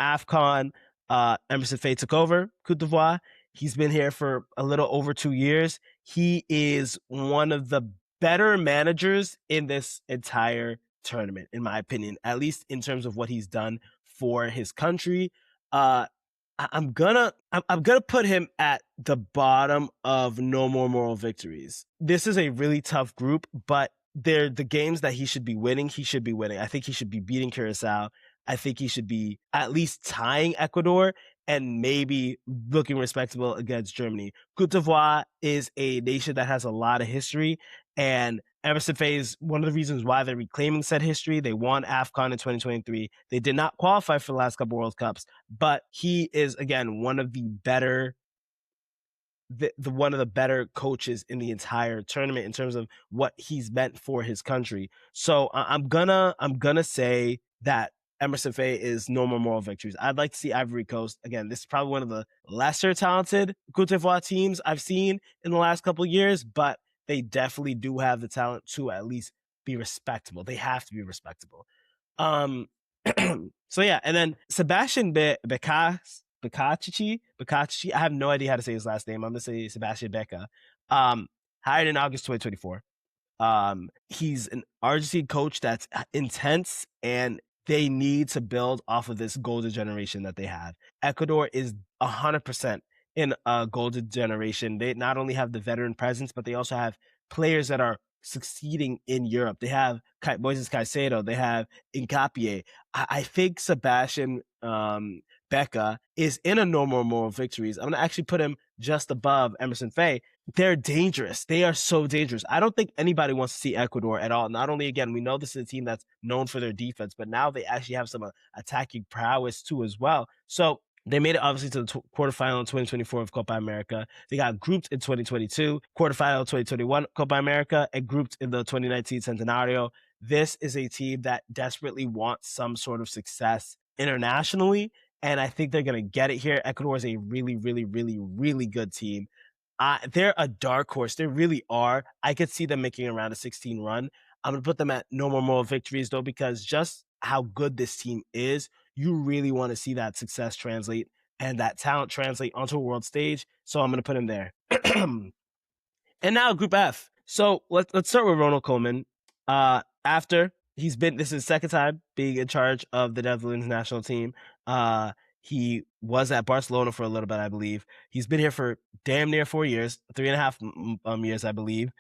AFCON, Emerson Faye took over Cote d'Ivoire. He's been here for a little over 2 years. He is one of the better managers in this entire tournament, in my opinion, at least in terms of what he's done for his country. I'm gonna put him at the bottom of No More Moral Victories. This is a really tough group, but they're the games that he should be winning. He should be winning. I think he should be beating Curacao. I think he should be at least tying Ecuador and maybe looking respectable against Germany. Cote d'Ivoire is a nation that has a lot of history, and Emerson Faye is one of the reasons why they're reclaiming said history. They won AFCON in 2023. They did not qualify for the last couple World Cups, but he is, again, one of the better one of the better coaches in the entire tournament in terms of what he's meant for his country. So I'm gonna say that Emerson Faye is No More Moral Victories. I'd like to see Ivory Coast again. This is probably one of the lesser talented Cote d'Ivoire teams I've seen in the last couple of years, but they definitely do have the talent to at least be respectable. They have to be respectable. So yeah, and then Sebastian Bakachichi. I have no idea how to say his last name. I'm gonna say Sebastian Becca. Hired in August 2024. He's an Argentine coach that's intense, and they need to build off of this golden generation that they have. Ecuador is 100% in a golden generation. They not only have the veteran presence, but they also have players that are succeeding in Europe. They have Moises Caicedo. They have Incapie. I think Sebastian Becca is in a No More Moral Victories. I'm going to actually put him just above Emerson Faye. They're dangerous. They are so dangerous. I don't think anybody wants to see Ecuador at all. Not only, again, we know this is a team that's known for their defense, but now they actually have some attacking prowess too as well. So they made it obviously to the quarterfinal in 2024 of Copa America. They got grouped in 2022, quarterfinal 2021 Copa America, and grouped in the 2019 Centenario. This is a team that desperately wants some sort of success internationally, and I think they're going to get it here. Ecuador is a really, really, really, really good team. They're a dark horse. They really are. I could see them making around a 16 run. I'm going to put them at No More Moral Victories, though, because just how good this team is, you really want to see that success translate and that talent translate onto a world stage. So I'm going to put him there. And now Group F. So let's start with Ronald Koeman. After this is his second time being in charge of the Netherlands national team. He was at Barcelona for a little bit, I believe. He's been here for damn near 4 years, 3.5 years, I believe.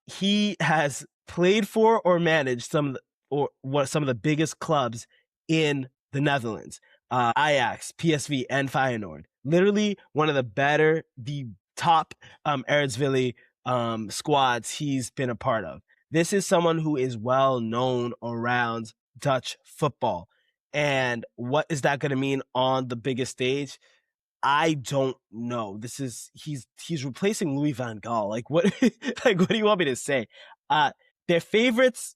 He has played for or managed some of the biggest clubs in the Netherlands. Ajax, PSV, and Feyenoord. Literally one of the top Eredivisie squads he's been a part of. This is someone who is well known around Dutch football. And what is that going to mean on the biggest stage? I don't know. He's replacing Louis van Gaal. Like what like what do you want me to say? They're favorites,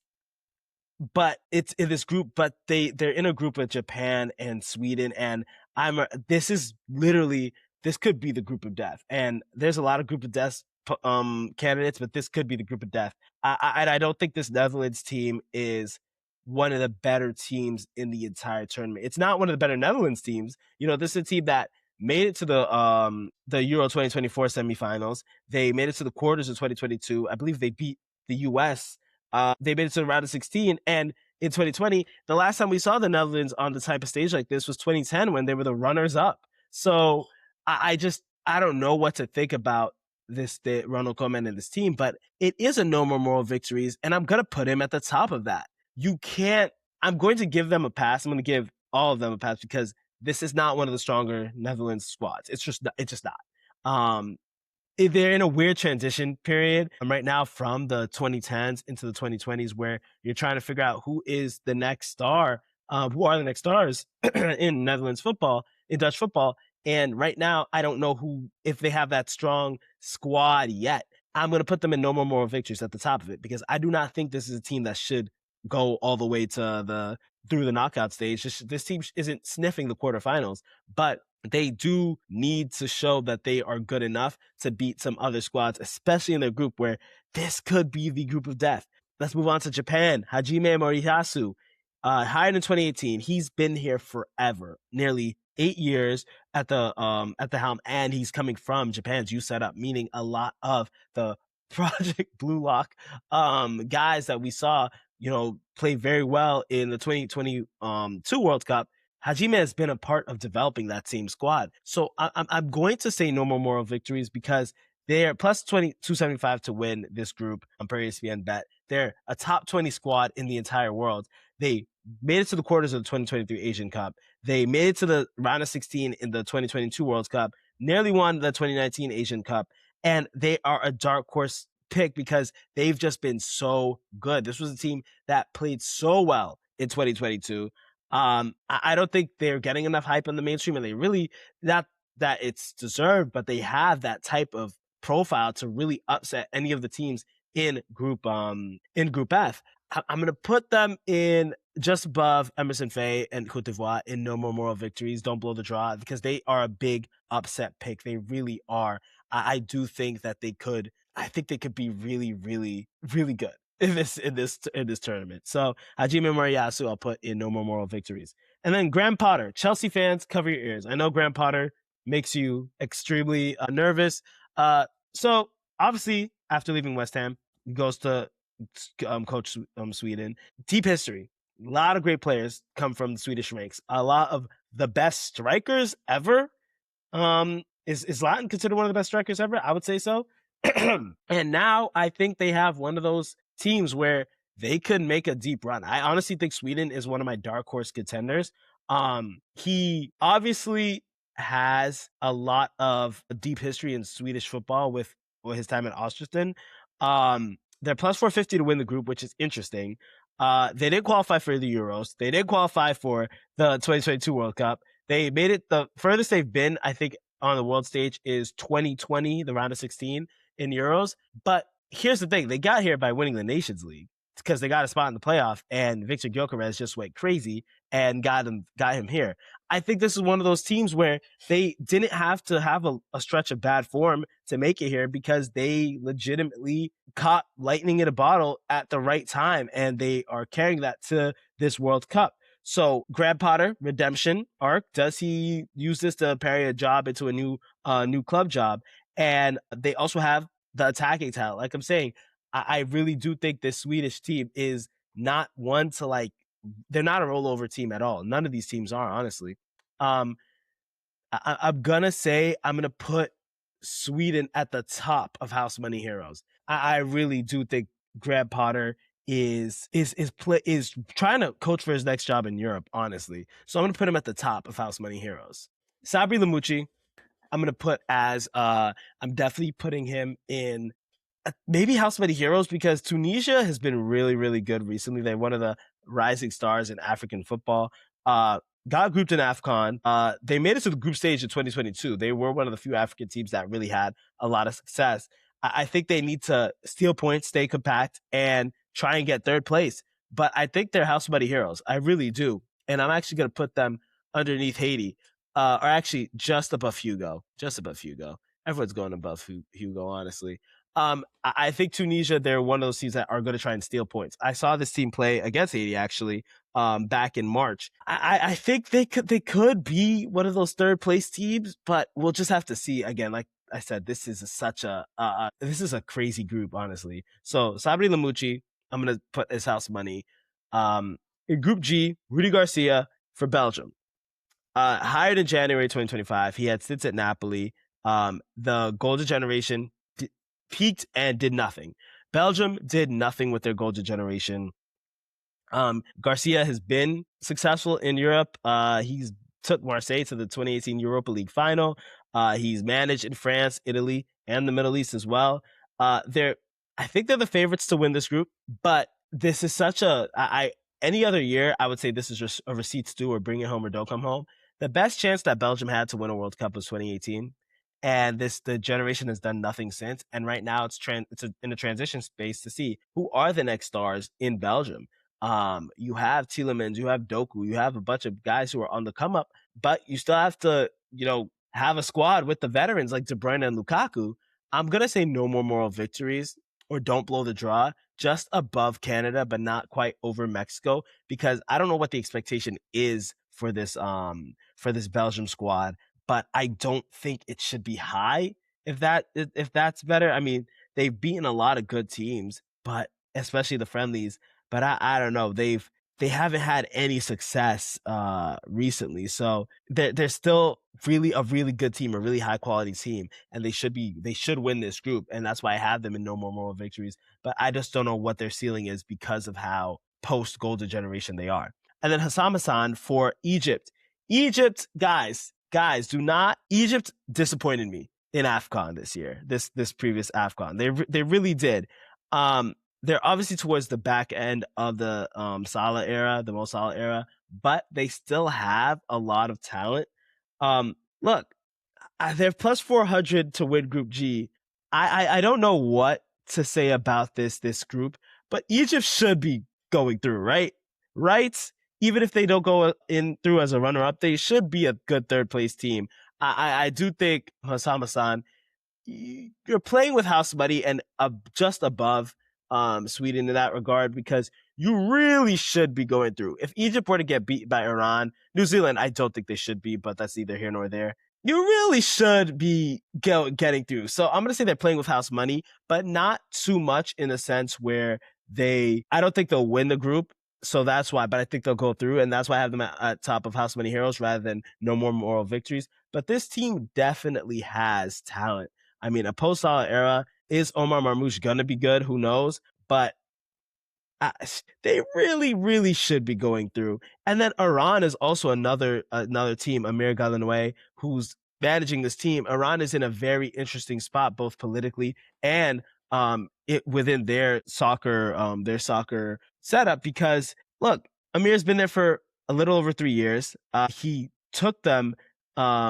but it's in this group, but they're in a group with Japan and Sweden, and this could be the group of death. And there's a lot of group of death candidates, but this could be the group of death. I don't think this Netherlands team is one of the better teams in the entire tournament. It's not one of the better Netherlands teams. This is a team that made it to the Euro 2024 semifinals. They made it to the quarters of 2022. I believe they beat the US. They made it to the round of 16. And in 2020, the last time we saw the Netherlands on the type of stage like this was 2010 when they were the runners up. So I don't know what to think about the Ronald Koeman and this team, but it is a No More Moral Victories, and I'm going to put him at the top of that. I'm going to give them a pass. I'm going to give all of them a pass because this is not one of the stronger Netherlands squads. It's just not. They're in a weird transition period right now from the 2010s into the 2020s where you're trying to figure out who is the next star, who are the next stars in Netherlands football, in Dutch football. And right now, I don't know if they have that strong squad yet. I'm going to put them in no more moral victories at the top of it because I do not think this is a team that should go all the way to through the knockout stage. This team isn't sniffing the quarterfinals, but they do need to show that they are good enough to beat some other squads, especially in their group where this could be the group of death. Let's move on to Japan. Hajime Moriyasu, hired in 2018. He's been here forever, nearly 8 years at the helm, and he's coming from Japan's U setup, meaning a lot of the Project Blue Lock guys that we saw, play very well in the 2022 World Cup. Hajime has been a part of developing that team squad. So I'm going to say no more moral victories because they're plus 275 to win this group on per ESPN bet. They're a top 20 squad in the entire world. They made it to the quarters of the 2023 Asian Cup. They made it to the round of 16 in the 2022 World Cup, nearly won the 2019 Asian Cup, and they are a dark horse pick because they've just been so good. This was a team that played so well in 2022. I don't think they're getting enough hype on the mainstream, and they really, not that it's deserved, but they have that type of profile to really upset any of the teams in Group F. I'm going to put them in just above Emerson Faye and Cote d'Ivoire in no more moral victories. Don't blow the draw because they are a big upset pick. They really are. I do think that they could. I think they could be really, really, really good in this tournament. So Hajime Moriyasu, I'll put in no more moral victories. And then Graham Potter. Chelsea fans, cover your ears. I know Graham Potter makes you extremely nervous. So obviously, after leaving West Ham, he goes to coach Sweden. Deep history. A lot of great players come from the Swedish ranks. A lot of the best strikers ever. Is Latin considered one of the best strikers ever? I would say so. And now I think they have one of those teams where they could make a deep run. I honestly think Sweden is one of my dark horse contenders. He obviously has a lot of deep history in Swedish football with his time at Östersund. They're plus 450 to win the group, which is interesting. They did qualify for the Euros. They did qualify for the 2022 World Cup. They made it the furthest they've been, I think, on the world stage is 2020, the round of 16 in Euros. But here's the thing. They got here by winning the Nations League because they got a spot in the playoff, and Victor Gyökeres just went crazy and got him here. I think this is one of those teams where they didn't have to have a stretch of bad form to make it here because they legitimately caught lightning in a bottle at the right time, and they are carrying that to this World Cup. So Graham Potter, redemption arc. Does he use this to parry a job into a new club job? And they also have the attacking talent. Like I'm saying, I really do think this Swedish team is not one to they're not a rollover team at all. None of these teams are, honestly. I'm gonna say I'm gonna put Sweden at the top of House Money Heroes. I really do think Graham Potter is trying to coach for his next job in Europe, honestly. So I'm gonna put him at the top of House Money Heroes. Sabri Lamouchi, I'm gonna put as I'm definitely putting him in maybe House Money Heroes because Tunisia has been really, really good recently. They're one of the rising stars in African football. Got grouped in AFCON. They made it to the group stage in 2022. They were one of the few African teams that really had a lot of success. I think they need to steal points, stay compact, and try and get third place. But I think they're House Money Heroes. I really do. And I'm actually going to put them underneath Haiti, or actually just above Hugo. Just above Hugo. Everyone's going above Hugo, honestly. I think Tunisia, they're one of those teams that are going to try and steal points. I saw this team play against Haiti, actually, back in March. I think they could be one of those third place teams, but we'll just have to see. Again, like I said, this is this is a crazy group, honestly. So Sabri Lamouchi, I'm going to put his house money. In Group G, Rudy Garcia for Belgium. Hired in January 2025. He had stints at Napoli. The Golden Generation peaked and did nothing. Belgium did nothing with their Golden Generation. Garcia has been successful in Europe. He's took Marseille to the 2018 Europa League final. He's managed in France, Italy, and the Middle East as well. I think they're the favorites to win this group, but this is such any other year, I would say this is just a receipts due or bring it home or don't come home. the best chance that Belgium had to win a World Cup was 2018, and the generation has done nothing since. And right now, in a transition space to see who are the next stars in Belgium. You have Tielemans, you have Doku, you have a bunch of guys who are on the come up, but you still have to, have a squad with the veterans like De Bruyne and Lukaku. I'm gonna say no more moral victories or don't blow the draw, just above Canada, but not quite over Mexico, because I don't know what the expectation is for this Belgium squad, but I don't think it should be high. If that's better, I mean they've beaten a lot of good teams, but especially the friendlies. But I don't know, they haven't had any success recently, so they're still really a really good team, a really high quality team, and they should win this group, and that's why I have them in no more moral victories. But I just don't know what their ceiling is because of how post golden generation they are. And then Hassan for Egypt. Egypt, guys, do not. Egypt disappointed me in AFCON this year. This previous AFCON, they really did. They're obviously towards the back end of the Salah era, the Mo Salah era, but they still have a lot of talent. Look, they're plus 400 to win Group G. I don't know what to say about this group, but Egypt should be going through, right? Right? Even if they don't go in through as a runner up, they should be a good third place team. I do think Hassan, you're playing with house money and just above Sweden in that regard, because you really should be going through. If Egypt were to get beat by Iran, New Zealand, I don't think they should be, but that's neither here nor there. You really should be getting through. So I'm going to say they're playing with house money, but not too much in a sense where I don't think they'll win the group. So that's why, but I think they'll go through, and that's why I have them at top of house money heroes rather than no more moral victories. But this team definitely has talent. I mean, a post Salah era, is Omar Marmoush gonna be good? Who knows? But they really, really should be going through. And then Iran is also another team, Amir Galinoue, who's managing this team. Iran is in a very interesting spot, both politically and within their soccer setup. Because look, Amir's been there for a little over 3 years. He took them.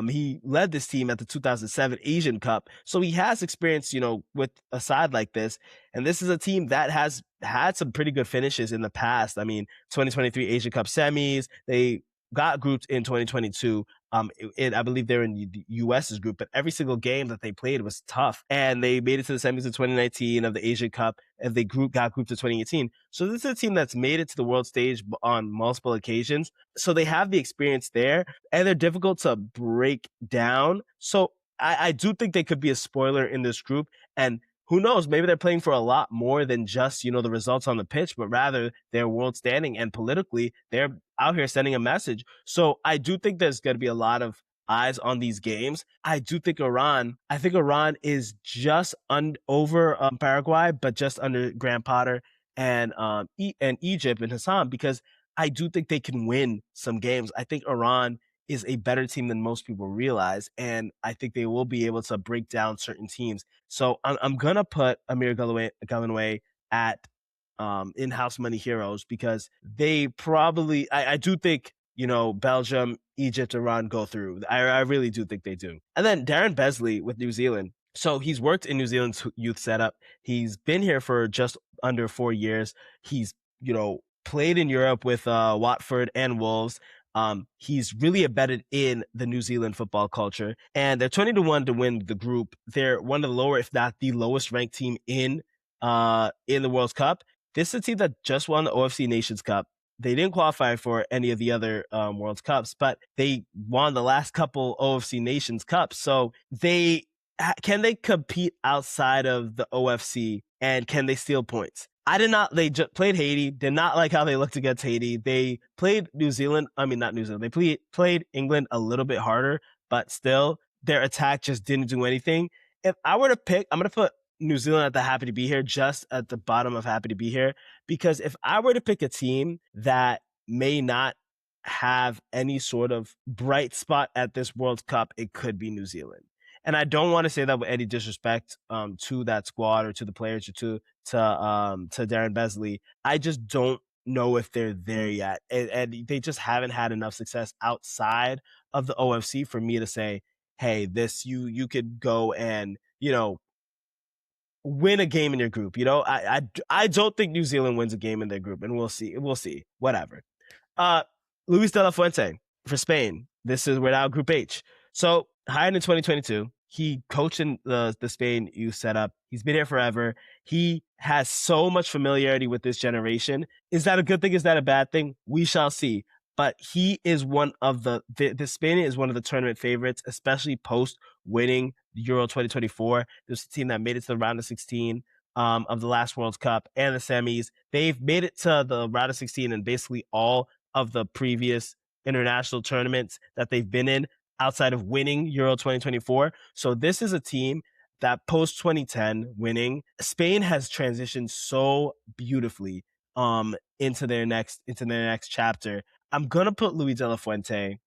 He led this team at the 2007 Asian Cup, so he has experience, with a side like this. And this is a team that has had some pretty good finishes in the past. I mean, 2023 Asia Cup semis, they got grouped in 2022. I believe they're in the US's group, but every single game that they played was tough. And they made it to the semis in 2019 of the Asia Cup, and they got grouped to 2018. So this is a team that's made it to the world stage on multiple occasions. So they have the experience there, and they're difficult to break down. So I do think they could be a spoiler in this group. And who knows, maybe they're playing for a lot more than just, the results on the pitch, but rather their world standing, and politically they're out here sending a message. So I do think there's going to be a lot of eyes on these games. I think Iran is just over Paraguay, but just under Graham Potter and Egypt and Hassan, because I do think they can win some games. I think Iran is a better team than most people realize, and I think they will be able to break down certain teams. So I'm gonna put Amir Galinoue at in-house money heroes, because they probably, I do think, Belgium, Egypt, Iran go through. I really do think they do. And then Darren Besley with New Zealand. So he's worked in New Zealand's youth setup. He's been here for just under 4 years. He's, played in Europe with Watford and Wolves. He's really embedded in the New Zealand football culture, and they're 20-1 to win the group. They're one of the lower, if not the lowest ranked team in the World Cup. This is a team that just won the OFC Nations Cup. They didn't qualify for any of the other World Cups, but they won the last couple OFC Nations Cups. So can they compete outside of the OFC, and can they steal points? They just played Haiti, did not like how they looked against Haiti. They played not New Zealand. They played England a little bit harder, but still their attack just didn't do anything. If I were to pick, I'm going to put New Zealand at the happy to be here, just at the bottom of happy to be here, because if I were to pick a team that may not have any sort of bright spot at this World Cup, it could be New Zealand. And I don't want to say that with any disrespect to that squad or to the players or to Darren Besley. I just don't know if they're there yet, and they just haven't had enough success outside of the OFC for me to say, hey, this you could go and win a game in your group. I don't think New Zealand wins a game in their group, and we'll see. We'll see. Whatever. Uh, Luis de la Fuente for Spain. This is we're now Group H. So hired in 2022, he coached in the Spain youth setup. He's been here forever. He has so much familiarity with this generation. Is that a good thing? Is that a bad thing? We shall see. But he is one of the Spain is one of the tournament favorites, especially post winning Euro 2024. There's a team that made it to the round of 16 of the last World Cup and the semis. They've made it to the round of 16 and basically all of the previous international tournaments that they've been in outside of winning Euro 2024. So this is a team that post 2010 winning, Spain has transitioned so beautifully into their next chapter. I'm gonna put Luis de la Fuente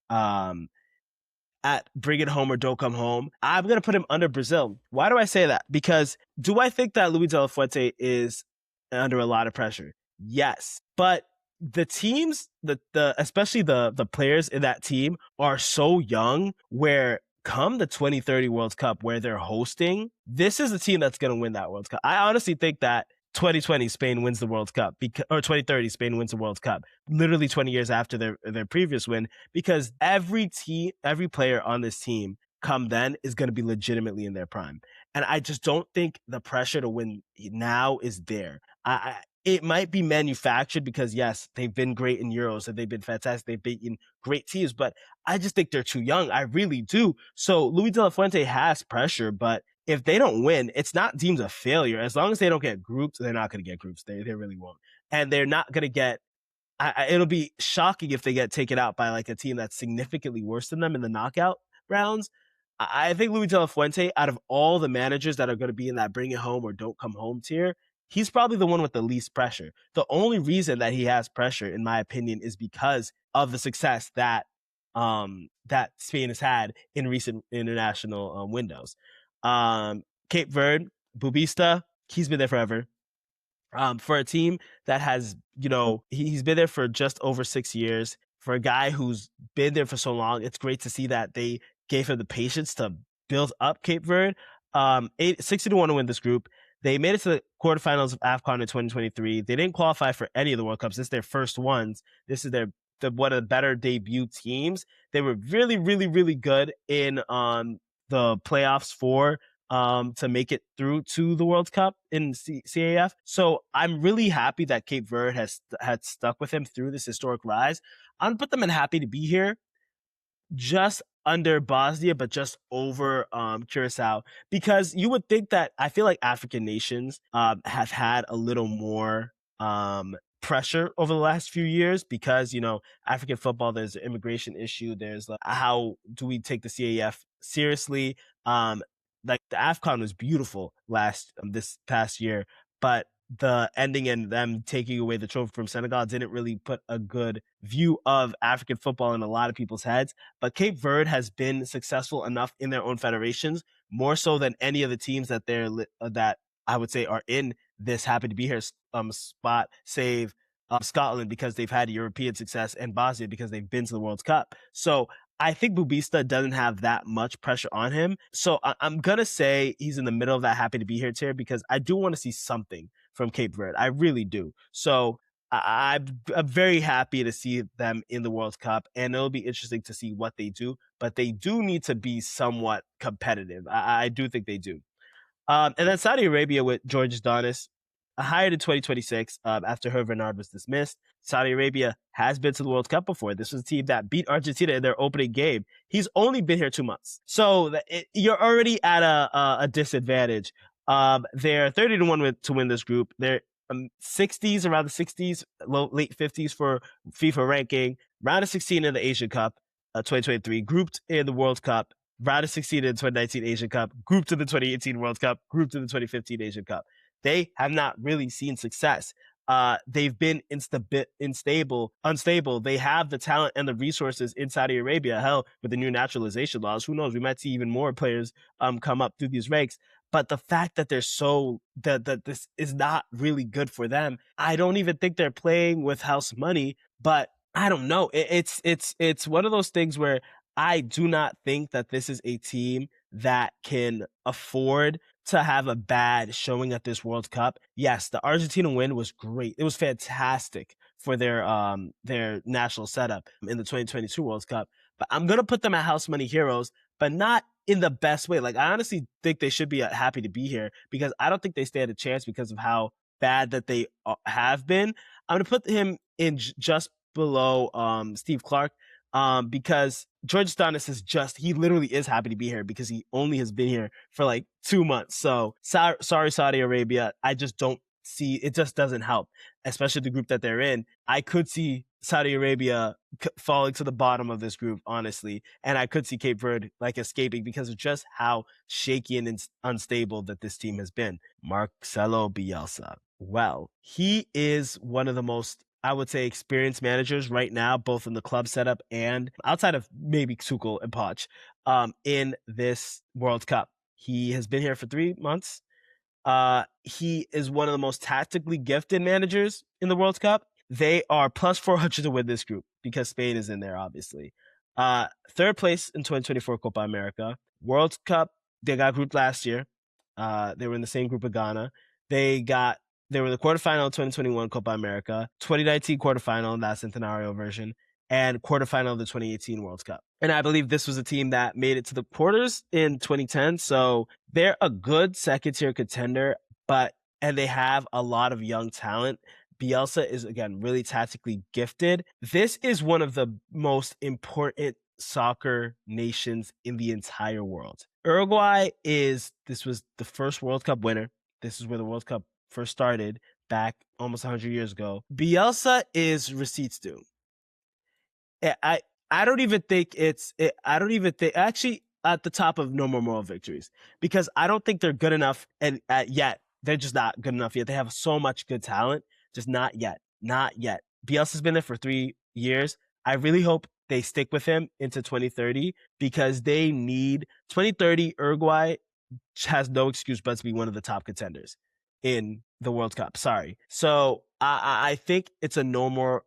um at bring it home or don't come home. I'm going to put him under Brazil. Why do I say that? Because do I think that Luis de la Fuente is under a lot of pressure? Yes. But the teams, especially the players in that team are so young where come the 2030 World Cup where they're hosting, this is the team that's going to win that World Cup. I honestly think that 2020 Spain wins the World Cup or 2030 Spain wins the World Cup, literally 20 years after their previous win, because every player on this team come then is going to be legitimately in their prime. And I just don't think the pressure to win now is there. It might be manufactured because yes, they've been great in Euros and they've been fantastic. They've beaten great teams, but I just think they're too young. I really do. So Luis de la Fuente has pressure, but if they don't win, it's not deemed a failure. As long as they don't get groups, they're not going to get groups. They really won't. And they're not going to get, it'll be shocking if they get taken out by like a team that's significantly worse than them in the knockout rounds. I think Luis de la Fuente, out of all the managers that are going to be in that bring it home or don't come home tier, he's probably the one with the least pressure. The only reason that he has pressure, in my opinion, is because of the success that that Spain has had in recent international windows. Cape Verde, Bubista, he's been there forever. For a team that has, he's been there for just over 6 years. For a guy who's been there for so long, it's great to see that they gave him the patience to build up Cape Verde. 60-1 to win this group. They made it to the quarterfinals of AFCON in 2023. They didn't qualify for any of the World Cups. This is their first ones. This is one of the better debut teams. They were really, really, really good in the playoffs to make it through to the World Cup in CAF. So I'm really happy that Cape Verde had stuck with him through this historic rise. I'm gonna put them in happy to be here, just under Bosnia, but just over Curacao, because you would think that I feel like African nations have had a little more pressure over the last few years because, African football, there's an immigration issue. There's like, how do we take the CAF seriously? Like the AFCON was beautiful this past year, but the ending and them taking away the trophy from Senegal didn't really put a good view of African football in a lot of people's heads. But Cape Verde has been successful enough in their own federations, more so than any of the teams that that I would say are in this happy to be here spot, save Scotland because they've had European success, and Bosnia because they've been to the World Cup. So I think Bubista doesn't have that much pressure on him. So I'm going to say he's in the middle of that happy to be here tier because I do want to see something from Cape Verde. I really do. So I'm very happy to see them in the World Cup, and it'll be interesting to see what they do. But they do need to be somewhat competitive. I do think they do. And then Saudi Arabia with George Donis, hired in 2026 after Hervé Renard was dismissed. Saudi Arabia has been to the World Cup before. This was a team that beat Argentina in their opening game. He's only been here 2 months. So you're already at a disadvantage. They're 30-1 to win this group. They're 60s, around the 60s, late 50s for FIFA ranking. Round of 16 in the Asian Cup 2023, grouped in the World Cup. Round of 16 in the 2019 Asian Cup, grouped in the 2018 World Cup, grouped in the 2015 Asian Cup. They have not really seen success. They've been unstable. They have the talent and the resources in Saudi Arabia. Hell, with the new naturalization laws, who knows? We might see even more players come up through these ranks. But the fact that they're that this is not really good for them, I don't even think they're playing with house money. But I don't know. It's one of those things where I do not think that this is a team that can afford to have a bad showing at this World Cup. Yes, the Argentina win was great. It was fantastic for their national setup in the 2022 World Cup. But I'm gonna put them at house money heroes, but not in the best way. Like I honestly think they should be happy to be here because I don't think they stand a chance because of how bad that they have been. I'm gonna put him in just below Steve Clark because George Donis is he literally is happy to be here because he only has been here for like 2 months. So sorry, Saudi Arabia. I just don't see it, just doesn't help, especially the group that they're in. I could see Saudi Arabia falling to the bottom of this group, honestly. And I could see Cape Verde like escaping because of just how shaky and unstable that this team has been. Marcelo Bielsa. Well, he is one of the most, I would say, experienced managers right now, both in the club setup and outside of maybe Tuchel and Poch, in this World Cup. He has been here for 3 months. He is one of the most tactically gifted managers in the World Cup. They are plus 400 to win this group because Spain is in there, obviously. Third place in 2024 Copa America. World Cup, they got grouped last year. They were in the same group of Ghana. They were in the quarterfinal of 2021 Copa America, 2019 quarterfinal, that Centenario version, and quarterfinal of the 2018 World Cup. And I believe this was a team that made it to the quarters in 2010. So they're a good second tier contender, and they have a lot of young talent. Bielsa is, again, really tactically gifted. This is one of the most important soccer nations in the entire world. Uruguay this was the first World Cup winner. This is where the World Cup first started back almost 100 years ago. Bielsa is receipts due. I don't even think I don't even think actually at the top of No More Moral Victories because I don't think they're good enough and yet. They're just not good enough yet. They have so much good talent, just not yet. Not yet. Bielsa's been there for 3 years. I really hope they stick with him into 2030 because they need 2030 Uruguay has no excuse but to be one of the top contenders in the World Cup. Sorry. So I think it's a no more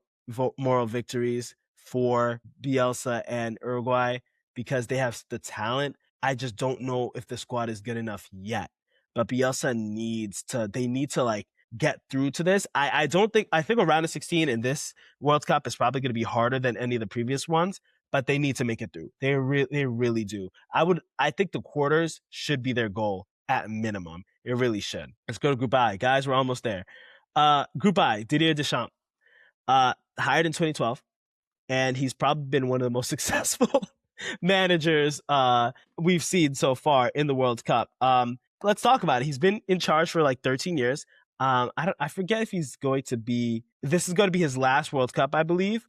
moral victories for Bielsa and Uruguay because they have the talent. I just don't know if the squad is good enough yet. But Bielsa they need to like get through to this. I think a round of 16 in this World Cup is probably going to be harder than any of the previous ones, but they need to make it through. They really do. I think the quarters should be their goal at minimum. It really should. Let's go to Group I. Guys, we're almost there. Group I, Didier Deschamps. Hired in 2012, and he's probably been one of the most successful managers we've seen so far in the World Cup. Let's talk about it. He's been in charge for like 13 years. I forget if this is going to be his last World Cup, I believe.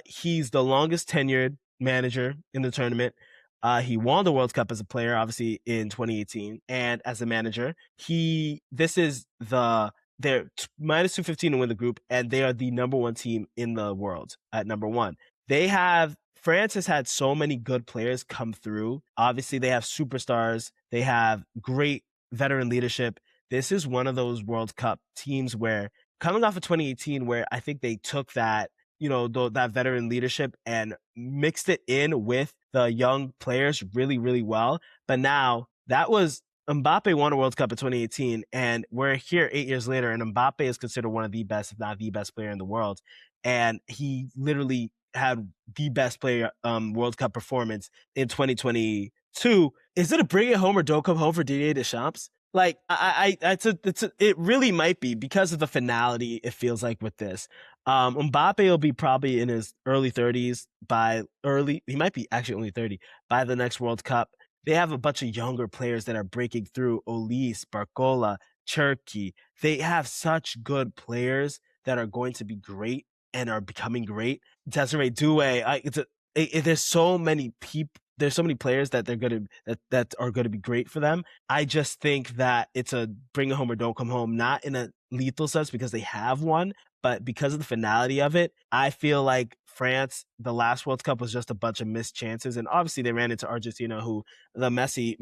He's the longest tenured manager in the tournament. He won the World Cup as a player, obviously in 2018, and as a manager, they're minus 215 to win the group, and they are the number one team in the world at number one. France has had so many good players come through. Obviously, they have superstars. They have great veteran leadership. This is one of those World Cup teams where, coming off of 2018, where I think they took that, that veteran leadership and mixed it in with the young players really, really well. But now Mbappe won a World Cup in 2018, and we're here 8 years later, and Mbappe is considered one of the best, if not the best player in the world. And he literally had the best player World Cup performance in 2022. Is it a bring it home or don't come home for Didier Deschamps? Like it really might be because of the finality. It feels like with this, Mbappe will be probably in his early 30s he might be actually only 30 by the next World Cup. They have a bunch of younger players that are breaking through. Olise, Barcola, Cherki. They have such good players that are going to be great and are becoming great. Desiree Doué. There's so many people. There's so many players that that are going to be great for them. I just think that it's a bring it home or don't come home, not in a lethal sense because they have one, but because of the finality of it. I feel like France, the last World Cup was just a bunch of missed chances, and obviously they ran into Argentina, who the Messi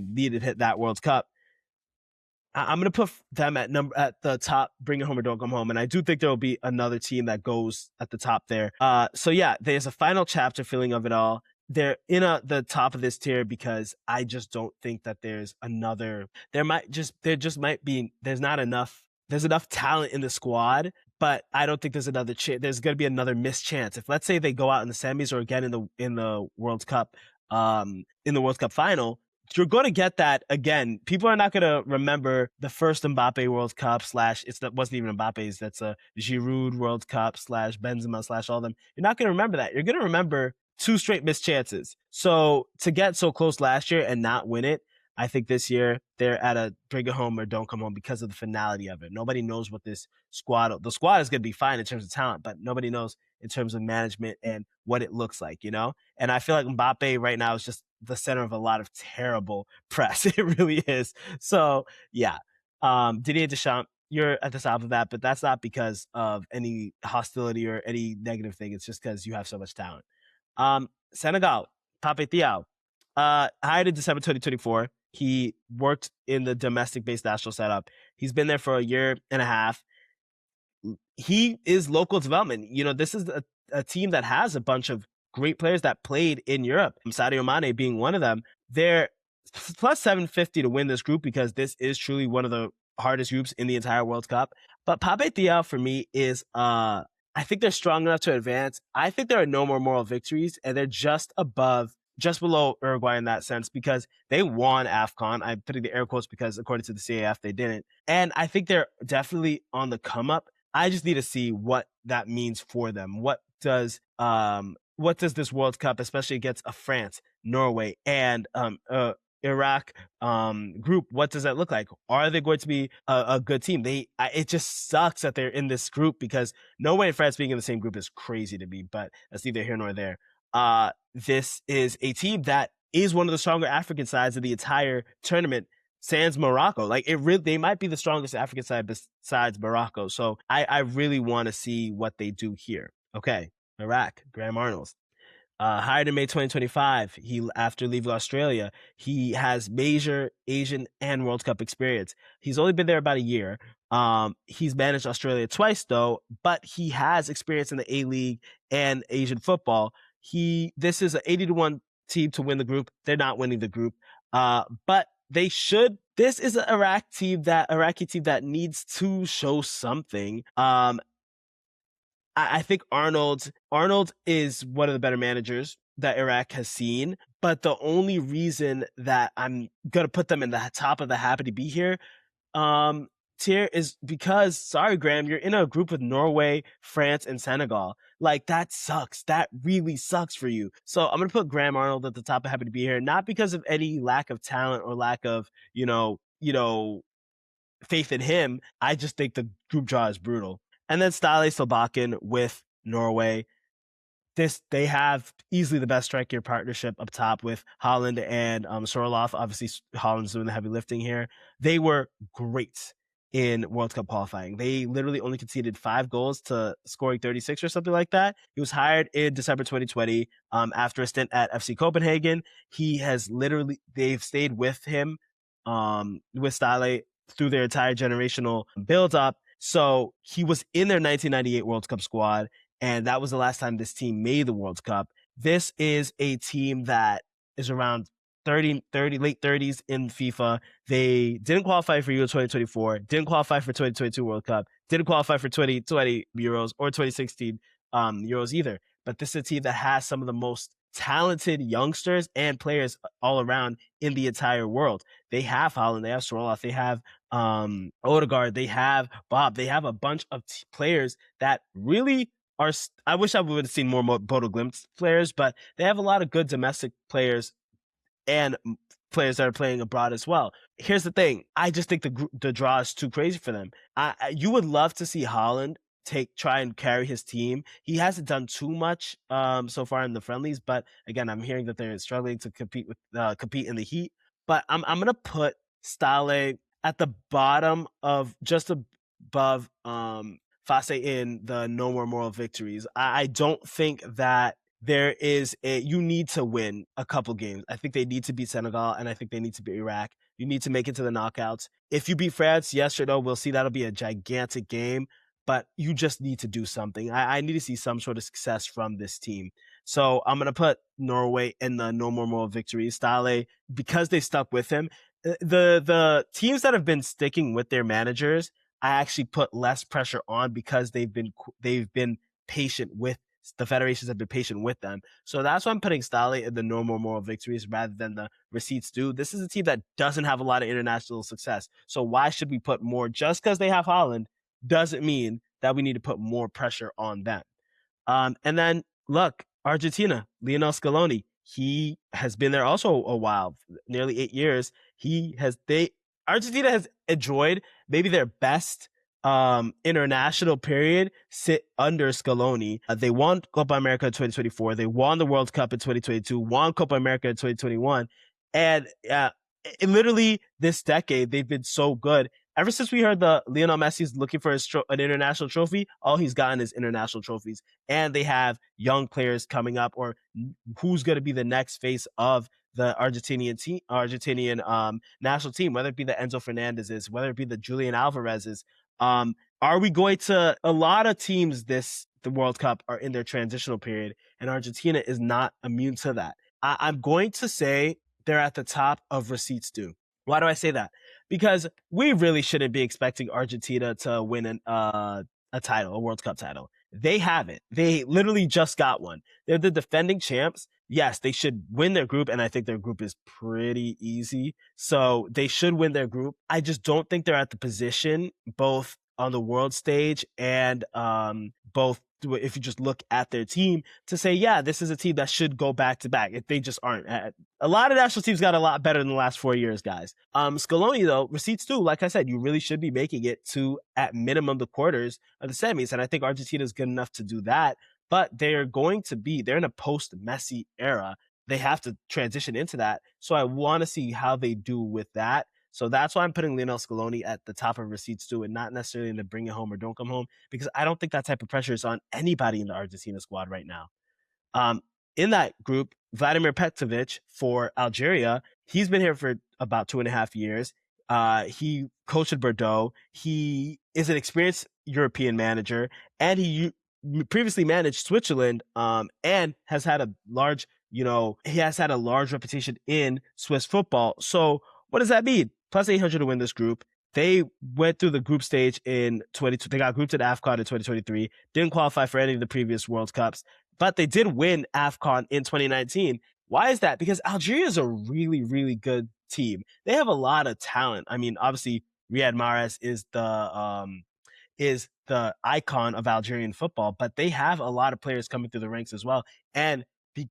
needed to hit that World Cup. I'm going to put them at the top, bring it home or don't come home. And I do think there will be another team that goes at the top there. So yeah, there's a final chapter feeling of it all. they're in the top of this tier because I just don't think that there's another. There just might be there's not enough. There's enough talent in the squad, but I don't think there's another chance. There's going to be another missed chance. If let's say they go out in the semis or again in the World Cup, in the World Cup final, you're going to get that again. People are not going to remember the first Mbappe World Cup slash wasn't even Mbappe's. That's a Giroud World Cup slash Benzema slash all of them. You're not going to remember that. You're going to remember two straight missed chances. So to get so close last year and not win it, I think this year they're at a bring it home or don't come home because of the finality of it. Nobody knows what the squad is going to be fine in terms of talent, but nobody knows in terms of management and what it looks like, you know? And I feel like Mbappe right now is just the center of a lot of terrible press. It really is. So yeah, Didier Deschamps, you're at the top of that, but that's not because of any hostility or any negative thing. It's just because you have so much talent. Senegal, Pape Thiaw, hired in December 2024. He worked in the domestic-based national setup. He's been there for a year and a half. He is local development. You know, this is a team that has a bunch of great players that played in Europe. Sadio Mane being one of them. They're plus 750 to win this group because this is truly one of the hardest groups in the entire World Cup. But Pape Thiaw for me is I think they're strong enough to advance. I think there are no more moral victories, and they're just below Uruguay in that sense because they won AFCON. I'm putting the air quotes because according to the CAF, they didn't. And I think they're definitely on the come up. I just need to see what that means for them. What does this World Cup, especially against a France, Norway, and Iraq group, what does that look like? Are they going to be a good team? It just sucks that they're in this group because Norway and France being in the same group is crazy to me, but that's neither here nor there. This is a team that is one of the stronger African sides of the entire tournament, sans Morocco. Like they might be the strongest African side besides Morocco. So I really want to see what they do here. Okay, Iraq, Graham Arnold. Hired in May 2025, after leaving Australia, he has major Asian and World Cup experience. He's only been there about a year. He's managed Australia twice though, but he has experience in the A-League and Asian football. This is an 80-1 team to win the group. They're not winning the group, but they should. This is an Iraqi team that needs to show something. I think Arnold is one of the better managers that Iraq has seen, but the only reason that I'm gonna put them in the top of the happy to be here tier is because, sorry, Graham, you're in a group with Norway, France, and Senegal. Like that sucks. That really sucks for you. So I'm gonna put Graham Arnold at the top of happy to be here, not because of any lack of talent or lack of faith in him. I just think the group draw is brutal. And then Stale Solbakken with Norway. They have easily the best striker partnership up top with Holland and Sorloth. Obviously, Holland's doing the heavy lifting here. They were great in World Cup qualifying. They literally only conceded 5 goals to scoring 36 or something like that. He was hired in December 2020 after a stint at FC Copenhagen. They've stayed with him, with Stale through their entire generational build up. So he was in their 1998 World Cup squad, and that was the last time this team made the World Cup. This is a team that is around 30, late 30s in FIFA. They didn't qualify for Euro 2024, didn't qualify for 2022 World Cup, didn't qualify for 2020 Euros or 2016 Euros either. But this is a team that has some of the most talented youngsters and players all around in the entire world. They have Holland, they have Sorloth, they have Odegaard, they have Bob, they have a bunch of players that really are. I wish I would have seen more Bodo Glimt players, but they have a lot of good domestic players and players that are playing abroad as well. Here's the thing. I just think the draw is too crazy for them. You would love to see Holland try and carry his team. He hasn't done too much so far in the friendlies, but again, I'm hearing that they're struggling to compete in the heat. But I'm gonna put Stale at the bottom of just above Fase in the No More Moral Victories. I don't think that you need to win a couple games. I think they need to beat Senegal, and I think they need to beat Iraq. You need to make it to the knockouts. If you beat France, yes or no, we'll see. That'll be a gigantic game. but you just need to do something. I need to see some sort of success from this team. So I'm gonna put Norway in the no more moral victories. Stale, because they stuck with him. The teams that have been sticking with their managers, I actually put less pressure on because they've been patient with the federations have been patient with them. So that's why I'm putting Stale in the no more moral victories rather than the receipts do. This is a team that doesn't have a lot of international success. So why should we put more? Just because they have Holland doesn't mean that we need to put more pressure on them. And then look, Argentina, Lionel Scaloni, he has been there also a while, nearly 8 years. Argentina has enjoyed maybe their best international period sit under Scaloni. They won Copa America in 2024. They won the World Cup in 2022, won Copa America in 2021. And literally this decade, they've been so good. Ever since we heard the Lionel Messi's looking for an international trophy, all he's gotten is international trophies. And they have young players coming up, or who's going to be the next face of the Argentinian national team, whether it be the Enzo Fernandez's, whether it be the Julian Alvarez's. Are we going to? A lot of teams the World Cup are in their transitional period, and Argentina is not immune to that. I'm going to say they're at the top of receipts due. Why do I say that? Because we really shouldn't be expecting Argentina to win a title, a World Cup title. They haven't. They literally just got one. They're the defending champs. Yes, they should win their group, and I think their group is pretty easy. So they should win their group. I just don't think they're at the position, both on the world stage and both if you just look at their team, to say, yeah, this is a team that should go back to back. If they just aren't. A lot of national teams got a lot better in the last 4 years, guys. Scaloni, though, receipts too. Like I said, you really should be making it to, at minimum, the quarters of the semis. And I think Argentina is good enough to do that. But they're in a post-Messi era. They have to transition into that. So I want to see how they do with that. So that's why I'm putting Lionel Scaloni at the top of receipts too, and not necessarily in the bring it home or don't come home, because I don't think that type of pressure is on anybody in the Argentina squad right now. Um, in that group, Vladimir Petkovic for Algeria, he's been here for about 2.5 years. He coached at Bordeaux. He is an experienced European manager, and he previously managed Switzerland, and has had he has had a large reputation in Swiss football. So what does that mean? Plus 800 to win this group. They went through the group stage in 22. They got grouped at AFCON in 2023. Didn't qualify for any of the previous World Cups, but they did win AFCON in 2019. Why is that? Because Algeria is a really, really good team. They have a lot of talent. I mean, obviously, Riyad Mahrez is the icon of Algerian football, but they have a lot of players coming through the ranks as well. And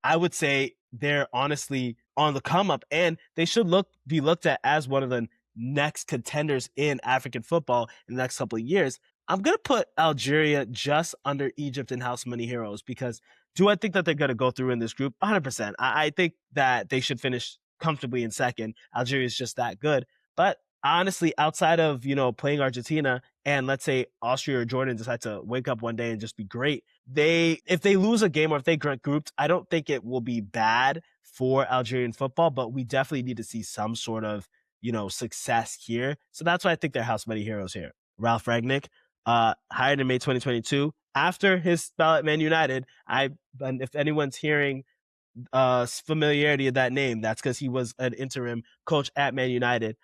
I would say they're honestly on the come up, and they should be looked at as one of the next contenders in African football in the next couple of years. I'm going to put Algeria just under Egypt and House Money Heroes, because do I think that they're going to go through in this group? 100%. I think that they should finish comfortably in second. Algeria is just that good. But honestly, outside of, playing Argentina, and let's say Austria or Jordan decide to wake up one day and just be great, if they lose a game or if they get grouped, I don't think it will be bad for Algerian football, but we definitely need to see some sort of, success here. So that's why I think they're House Money Heroes here. Ralph Rangnick, hired in May 2022 after his spell at Man United. And if anyone's hearing familiarity of that name, that's because he was an interim coach at Man United.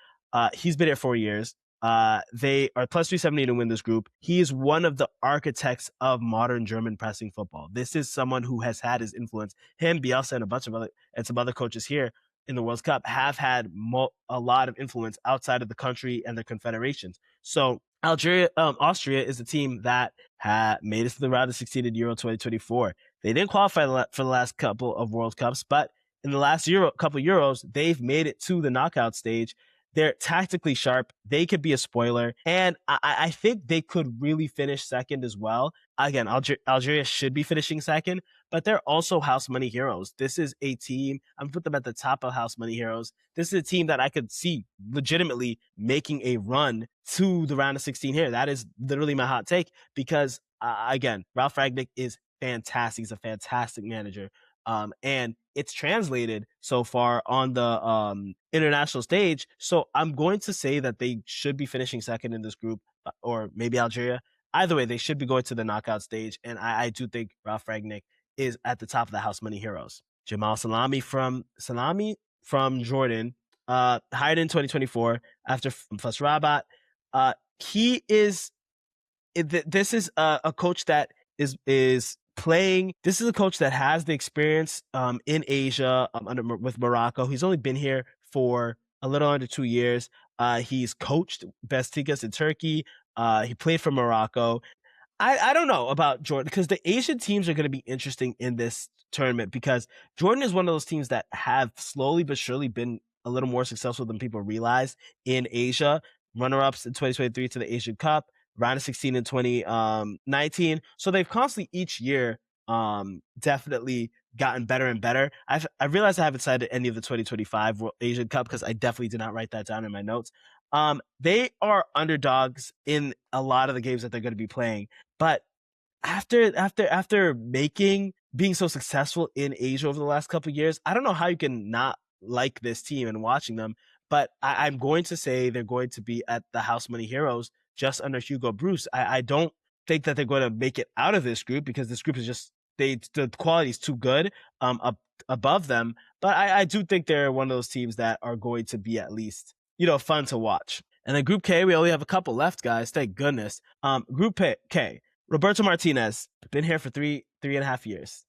He's been here 4 years. They are plus 370 to win this group. He is one of the architects of modern German pressing football. This is someone who has had his influence. Him, Bielsa, and some other coaches here in the World Cup have had a lot of influence outside of the country and their confederations. So Austria is a team that made it to the round of 16 in Euro 2024. They didn't qualify for the last couple of World Cups, but in the last couple of Euros, they've made it to the knockout stage. They're tactically sharp. They could be a spoiler. And I think they could really finish second as well. Again, Algeria should be finishing second, but they're also House Money Heroes. This is a team, I'm going to put them at the top of House Money Heroes. This is a team that I could see legitimately making a run to the round of 16 here. That is literally my hot take, because, again, Ralph Rangnick is fantastic. He's a fantastic manager. And it's translated so far on the international stage. So I'm going to say that they should be finishing second in this group, or maybe Algeria. either way, they should be going to the knockout stage. And I do think Ralph Rangnick is at the top of the House Money Heroes. Jamal Salami from Jordan, hired in 2024 after FUS Rabat. He is this is a coach that is playing. This is a coach that has the experience in Asia with Morocco. He's only been here for a little under 2 years. He's coached Besiktas in Turkey. He played for Morocco. I don't know about Jordan because the Asian teams are going to be interesting in this tournament because Jordan is one of those teams that have slowly but surely been a little more successful than people realize in Asia. Runner-ups in 2023 to the Asian Cup, round of 16 in 2019. So they've constantly each year definitely gotten better and better. I realized I haven't cited any of the 2025 Asian Cup because I definitely did not write that down in my notes. They are underdogs in a lot of the games that they're going to be playing. But after being so successful in Asia over the last couple of years, I don't know how you can not like this team and watching them. But I'm going to say they're going to be at the House Money Heroes just under Hugo Bruce. I don't think that they're going to make it out of this group because this group is just the quality is too good up above them. But I do think they're one of those teams that are going to be at least fun to watch. And then Group K, we only have a couple left, guys. Thank goodness. Group K, Roberto Martínez, been here for three and a half years.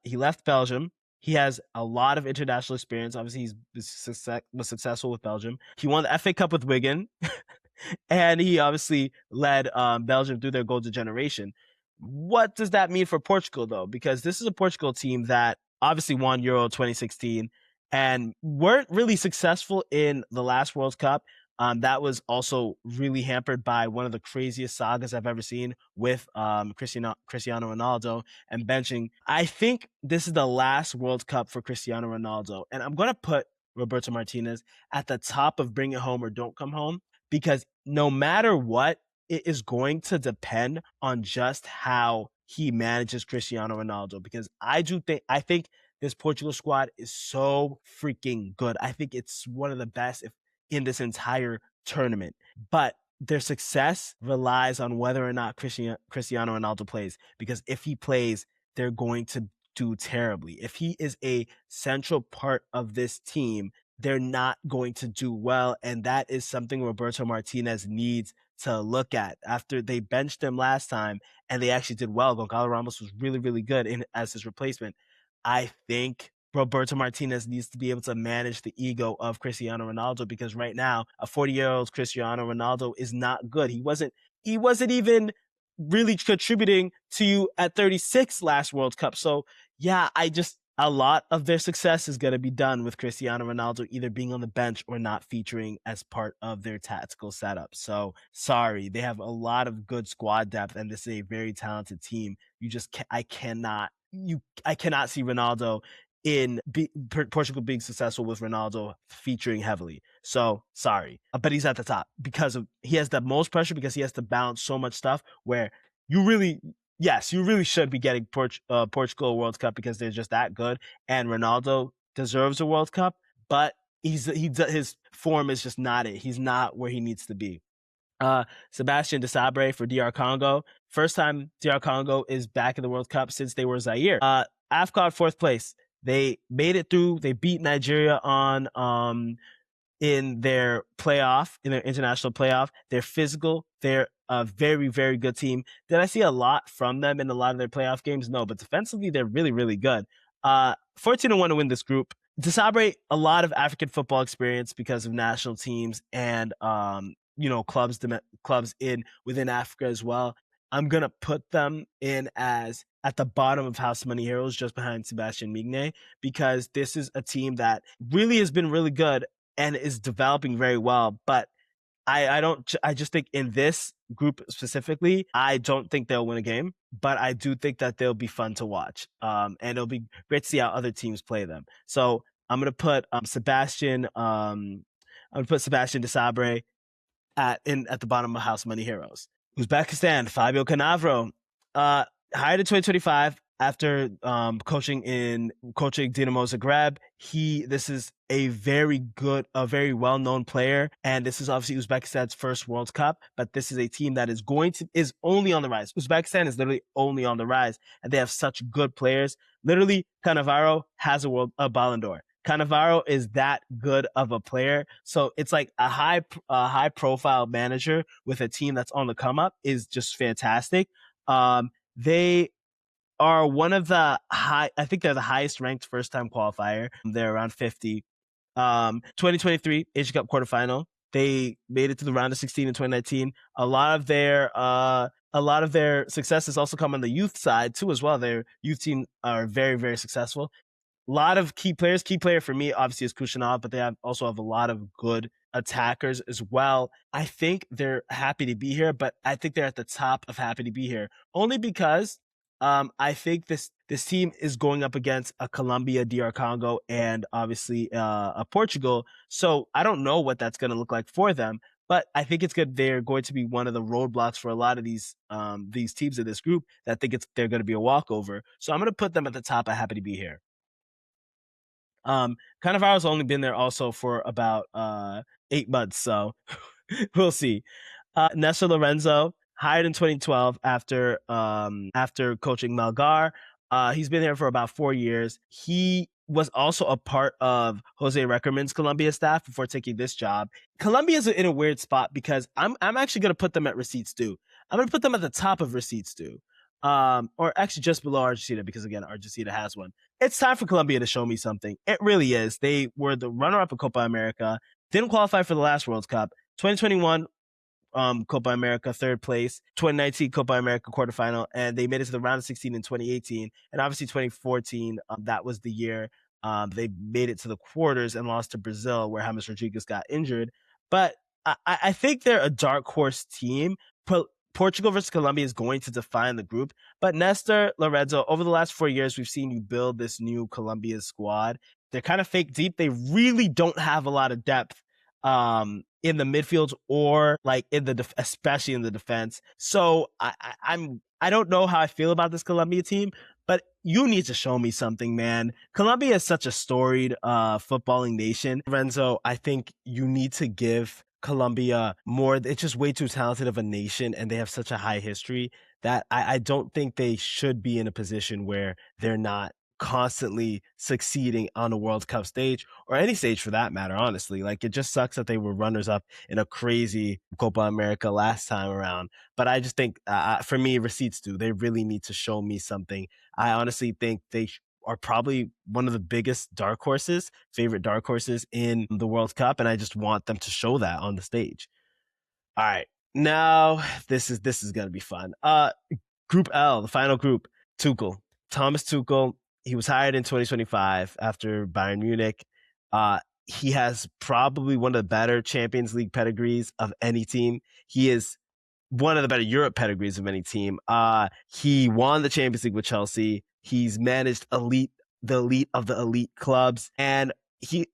He left Belgium. He has a lot of international experience. Obviously, he was successful with Belgium. He won the FA Cup with Wigan, and he obviously led Belgium through their golden generation. What does that mean for Portugal, though? Because this is a Portugal team that obviously won Euro 2016 and weren't really successful in the last World Cup. That was also really hampered by one of the craziest sagas I've ever seen with Cristiano Ronaldo and benching. I think this is the last World Cup for Cristiano Ronaldo, and I'm going to put Roberto Martinez at the top of bring it home or don't come home because no matter what, it is going to depend on just how he manages Cristiano Ronaldo because I think this Portugal squad is so freaking good. I think it's one of the best in this entire tournament. But their success relies on whether or not Cristiano Ronaldo plays. Because if he plays, they're going to do terribly. If he is a central part of this team, they're not going to do well. And that is something Roberto Martinez needs to look at. After they benched him last time and they actually did well, Gonzalo Ramos was really, really good as his replacement. I think Roberto Martinez needs to be able to manage the ego of Cristiano Ronaldo because right now a 40-year-old Cristiano Ronaldo is not good. He wasn't even really contributing to you at 36 last World Cup. So yeah, a lot of their success is going to be done with Cristiano Ronaldo either being on the bench or not featuring as part of their tactical setup. So sorry, they have a lot of good squad depth and this is a very talented team. I cannot see Ronaldo Portugal being successful with Ronaldo featuring heavily. So sorry, but he's at the top because he has the most pressure because he has to balance so much stuff where you really should be getting Portugal a World Cup because they're just that good. And Ronaldo deserves a World Cup, but his form is just not it. He's not where he needs to be. Sebastian Desabre for DR Congo. First time DR Congo is back in the World Cup since they were Zaire. AFCON 4th place. They made it through. They beat Nigeria in their international playoff. They're physical. They're a very, very good team. Did I see a lot from them in a lot of their playoff games? No, but defensively, they're really, really good. 14-1 to win this group. Desabre, a lot of African football experience because of national teams and clubs within Africa as well. I'm going to put them in as at the bottom of House Money Heroes just behind Sebastian Migne because this is a team that really has been really good and is developing very well. But I just think in this group specifically, I don't think they'll win a game, but I do think that they'll be fun to watch. And it'll be great to see how other teams play them. So I'm going to put Sebastian Desabre at the bottom of House Money Heroes. Uzbekistan, Fabio Cannavaro, hired in 2025 after coaching Dinamo Zagreb. This is a very well known player, and this is obviously Uzbekistan's first World Cup. But this is a team that is only on the rise. Uzbekistan is literally only on the rise, and they have such good players. Literally, Cannavaro has a Ballon d'Or. Cannavaro is that good of a player. So it's like a high profile manager with a team that's on the come up is just fantastic. They are one of the I think they're the highest ranked first time qualifier. They're around 50. 2023 Asia Cup quarterfinal. They made it to the round of 16 in 2019. A lot of their success has also come on the youth side too as well. Their youth team are very, very successful. A lot of key players. Key player for me, obviously, is Kushanov, but also have a lot of good attackers as well. I think they're happy to be here, but I think they're at the top of happy to be here only because I think this team is going up against a Colombia, DR Congo, and obviously a Portugal. So I don't know what that's going to look like for them, but I think it's good. They're going to be one of the roadblocks for a lot of these teams in this group that think they're going to be a walkover. So I'm going to put them at the top. I happy to be here. Cannavaro's only been there also for about 8 months, so we'll see. Nestor Lorenzo, hired in 2012 after coaching Melgar. He's been there for about 4 years. He was also a part of Jose Reckerman's Colombia staff before taking this job. Colombia is in a weird spot because I'm actually going to put them at receipts due. I'm going to put them at the top of receipts due. Or actually just below Argentina because again, Argentina has one. It's time for Colombia to show me something. It really is. They were the runner-up in Copa America, didn't qualify for the last World Cup. 2021 Copa America third place, 2019 Copa America quarterfinal, and they made it to the round of 16 in 2018, and obviously 2014 that was the year they made it to the quarters and lost to Brazil where James Rodriguez got injured. But I think they're a dark horse team. Portugal versus Colombia is going to define the group. But Nestor Lorenzo, over the last 4 years, we've seen you build this new Colombia squad. They're kind of fake deep. They really don't have a lot of depth in the midfield or like especially in the defense. So I don't know how I feel about this Colombia team, but you need to show me something, man. Colombia is such a storied footballing nation. Lorenzo, I think you need to give Colombia more. It's just way too talented of a nation, and they have such a high history that I don't think they should be in a position where they're not constantly succeeding on a World Cup stage or any stage for that matter, honestly. Like, it just sucks that they were runners up in a crazy Copa America last time around. But I just think, for me, receipts do. They really need to show me something. I honestly think they are probably one of the biggest favorite dark horses in the World Cup. And I just want them to show that on the stage. All right. Now, this is going to be fun. Group L, the final group, Thomas Tuchel. He was hired in 2025 after Bayern Munich. He has probably one of the better Champions League pedigrees of any team. He is one of the better Europe pedigrees of any team. He won the Champions League with Chelsea. He's managed the elite of the elite clubs. And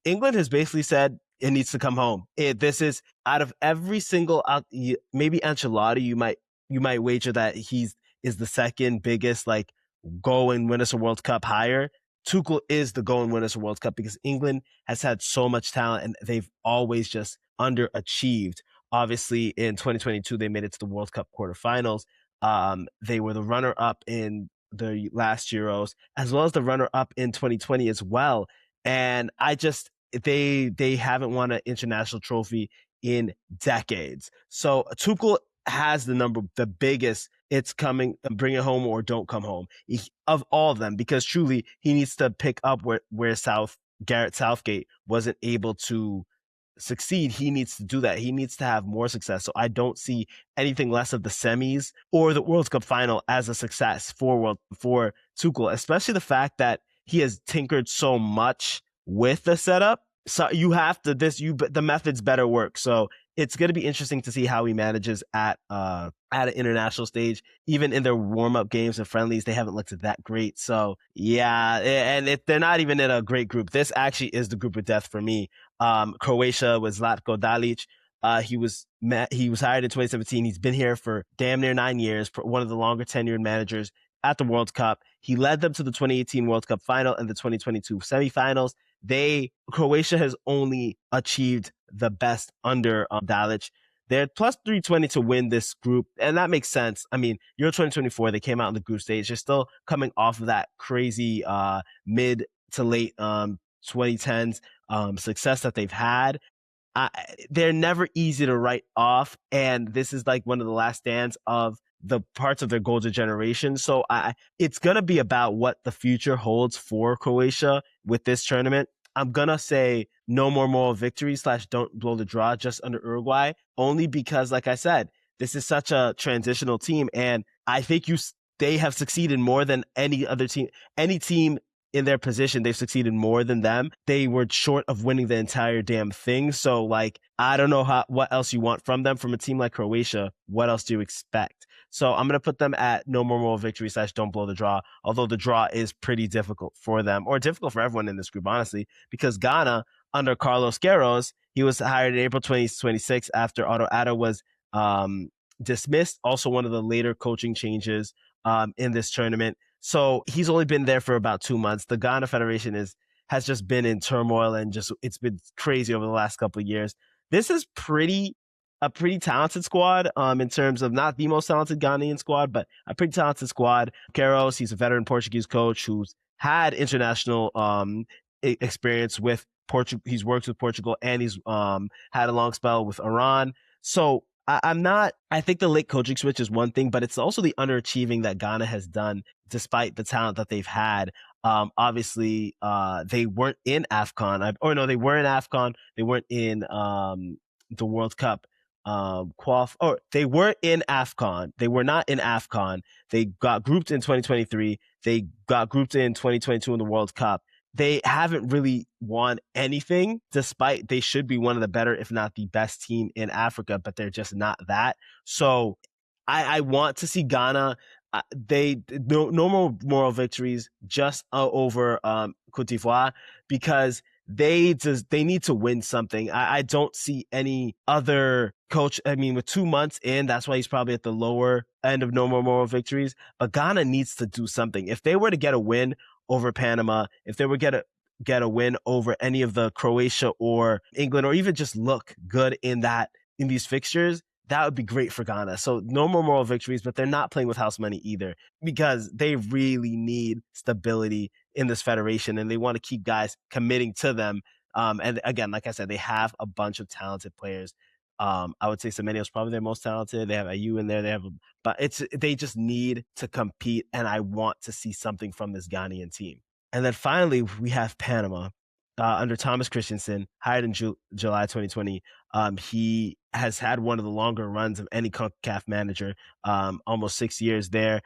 England has basically said it needs to come home. This is out of every single, maybe Ancelotti, you might wager that is the second biggest, like, go and win us a World Cup higher. Tuchel is the go and win us a World Cup because England has had so much talent and they've always just underachieved. Obviously, in 2022, they made it to the World Cup quarterfinals. They were the runner-up in the last Euros, as well as the runner-up in 2020 as well. And they haven't won an international trophy in decades. So Tuchel has the biggest, it's coming, bring it home or don't come home of all of them, because truly he needs to pick up where Gareth Southgate wasn't able to succeed. He needs to do that. He needs to have more success. So I don't see anything less of the semis or the World Cup final as a success for Tuchel, especially the fact that he has tinkered so much with the setup. So the methods better work. So it's going to be interesting to see how he manages at an international stage. Even in their warm-up games and friendlies, they haven't looked that great. So yeah, and they're not even in a great group. This actually is the group of death for me. Croatia was Zlatko Dalic. He was hired in 2017. He's been here for damn near 9 years, one of the longer tenured managers at the World Cup. He led them to the 2018 World Cup final and the 2022 semifinals. Croatia has only achieved the best under Dalic. They're plus 320 to win this group, and that makes sense. I mean, Euro 2024, they came out in the group stage. They're still coming off of that crazy mid to late 2010s success that they've had. I, they're never easy to write off, and this is like one of the last stands of the parts of their golden generation. So it's gonna be about what the future holds for Croatia with this tournament. I'm gonna say no more moral victory / don't blow the draw just under Uruguay, only because, like I said, this is such a transitional team, and I think they have succeeded more than any other team, any team in their position. They've succeeded more than them. They were short of winning the entire damn thing. So, like, I don't know what else you want from them. From a team like Croatia, what else do you expect? So I'm going to put them at no more moral victory / don't blow the draw, although the draw is pretty difficult for them, or difficult for everyone in this group, honestly, because Ghana, under Carlos Queiroz, he was hired in April 2026 after Otto Addo was dismissed. Also, one of the later coaching changes in this tournament. So he's only been there for about 2 months. The Ghana Federation has just been in turmoil, and it's been crazy over the last couple of years. This is a pretty talented squad in terms of not the most talented Ghanaian squad, but a pretty talented squad. Queiroz, he's a veteran Portuguese coach who's had international experience with Portugal. He's worked with Portugal, and he's had a long spell with Iran. So I think the late coaching switch is one thing, but it's also the underachieving that Ghana has done despite the talent that they've had. Obviously, they weren't in AFCON. They were in AFCON. They weren't in the World Cup. They were in AFCON. They were not in AFCON. They got grouped in 2023. They got grouped in 2022 in the World Cup. They haven't really won anything, despite they should be one of the better, if not the best team in Africa, but they're just not that. So I want to see Ghana. No more moral victories just over Cote d'Ivoire, because they need to win something. I don't see any other coach. I mean, with 2 months in, that's why he's probably at the lower end of no more moral victories. But Ghana needs to do something. If they were to get a win over Panama, if they were get a win over any of the Croatia or England, or even just look good in these fixtures, that would be great for Ghana. So no more moral victories, but they're not playing with house money either, because they really need stability in this federation, and they want to keep guys committing to them. And again, like I said, they have a bunch of talented players. I would say Semenyo is probably their most talented. They have Ayew in there. But they just need to compete, and I want to see something from this Ghanaian team. And then finally, we have Panama under Thomas Christensen, hired in July 2020. He has had one of the longer runs of any CONCACAF manager, almost 6 years there.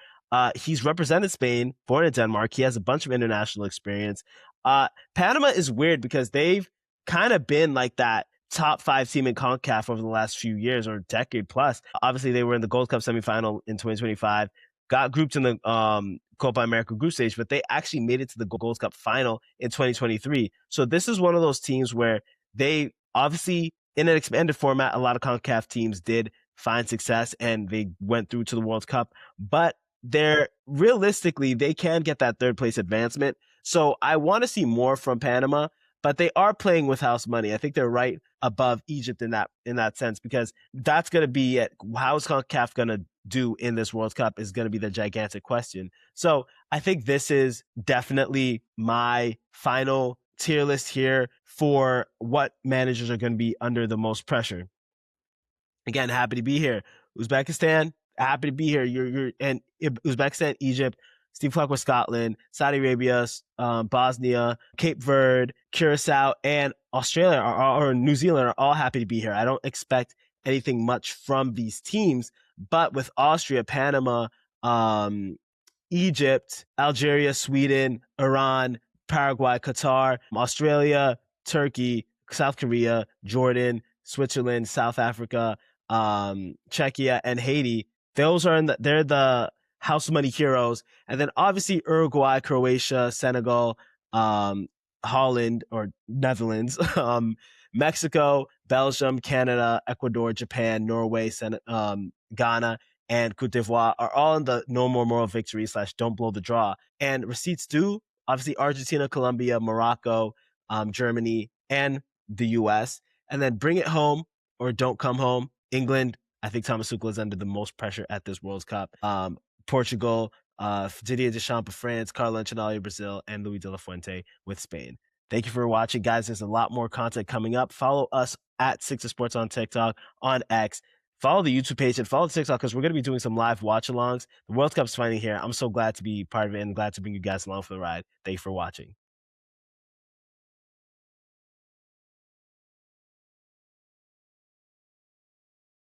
He's represented Spain, born in Denmark. He has a bunch of international experience. Panama is weird because they've kind of been like that top 5 team in CONCACAF over the last few years, or decade plus. Obviously, they were in the Gold Cup semifinal in 2025, got grouped in the Copa America group stage, but they actually made it to the Gold Cup final in 2023. So this is one of those teams where they obviously, in an expanded format, a lot of CONCACAF teams did find success and they went through to the World Cup, but realistically, they can get that third place advancement. So I want to see more from Panama, but they are playing with house money. I think they're right above Egypt in that sense, because that's going to be how is CONCACAF going to do in this World Cup is going to be the gigantic question. So I think this is definitely my final tier list here for what managers are going to be under the most pressure. Again, happy to be here. Uzbekistan, happy to be here. And Uzbekistan, Egypt, Steve Clark with Scotland, Saudi Arabia, Bosnia, Cape Verde, Curacao, and Australia or New Zealand are all happy to be here. I don't expect anything much from these teams, but with Austria, Panama, Egypt, Algeria, Sweden, Iran, Paraguay, Qatar, Australia, Turkey, South Korea, Jordan, Switzerland, South Africa, Czechia, and Haiti. Those are they're the house money heroes. And then obviously Uruguay, Croatia, Senegal, Holland or Netherlands, Mexico, Belgium, Canada, Ecuador, Japan, Norway, Ghana, and Cote d'Ivoire are all in the no more moral victory slash don't blow the draw. And receipts due, obviously Argentina, Colombia, Morocco, Germany, and the US. And then bring it home or don't come home. England, I think Thomas Tuchel is under the most pressure at this World Cup. Portugal, Didier Deschamps of France, Carlo Ancelotti of Brazil, and Luis de la Fuente with Spain. Thank you for watching, guys. There's a lot more content coming up. Follow us at Sixer Sports on TikTok, on X. Follow the YouTube page and follow the TikTok because we're going to be doing some live watch-alongs. The World Cup's finally here. I'm so glad to be part of it and glad to bring you guys along for the ride. Thank you for watching.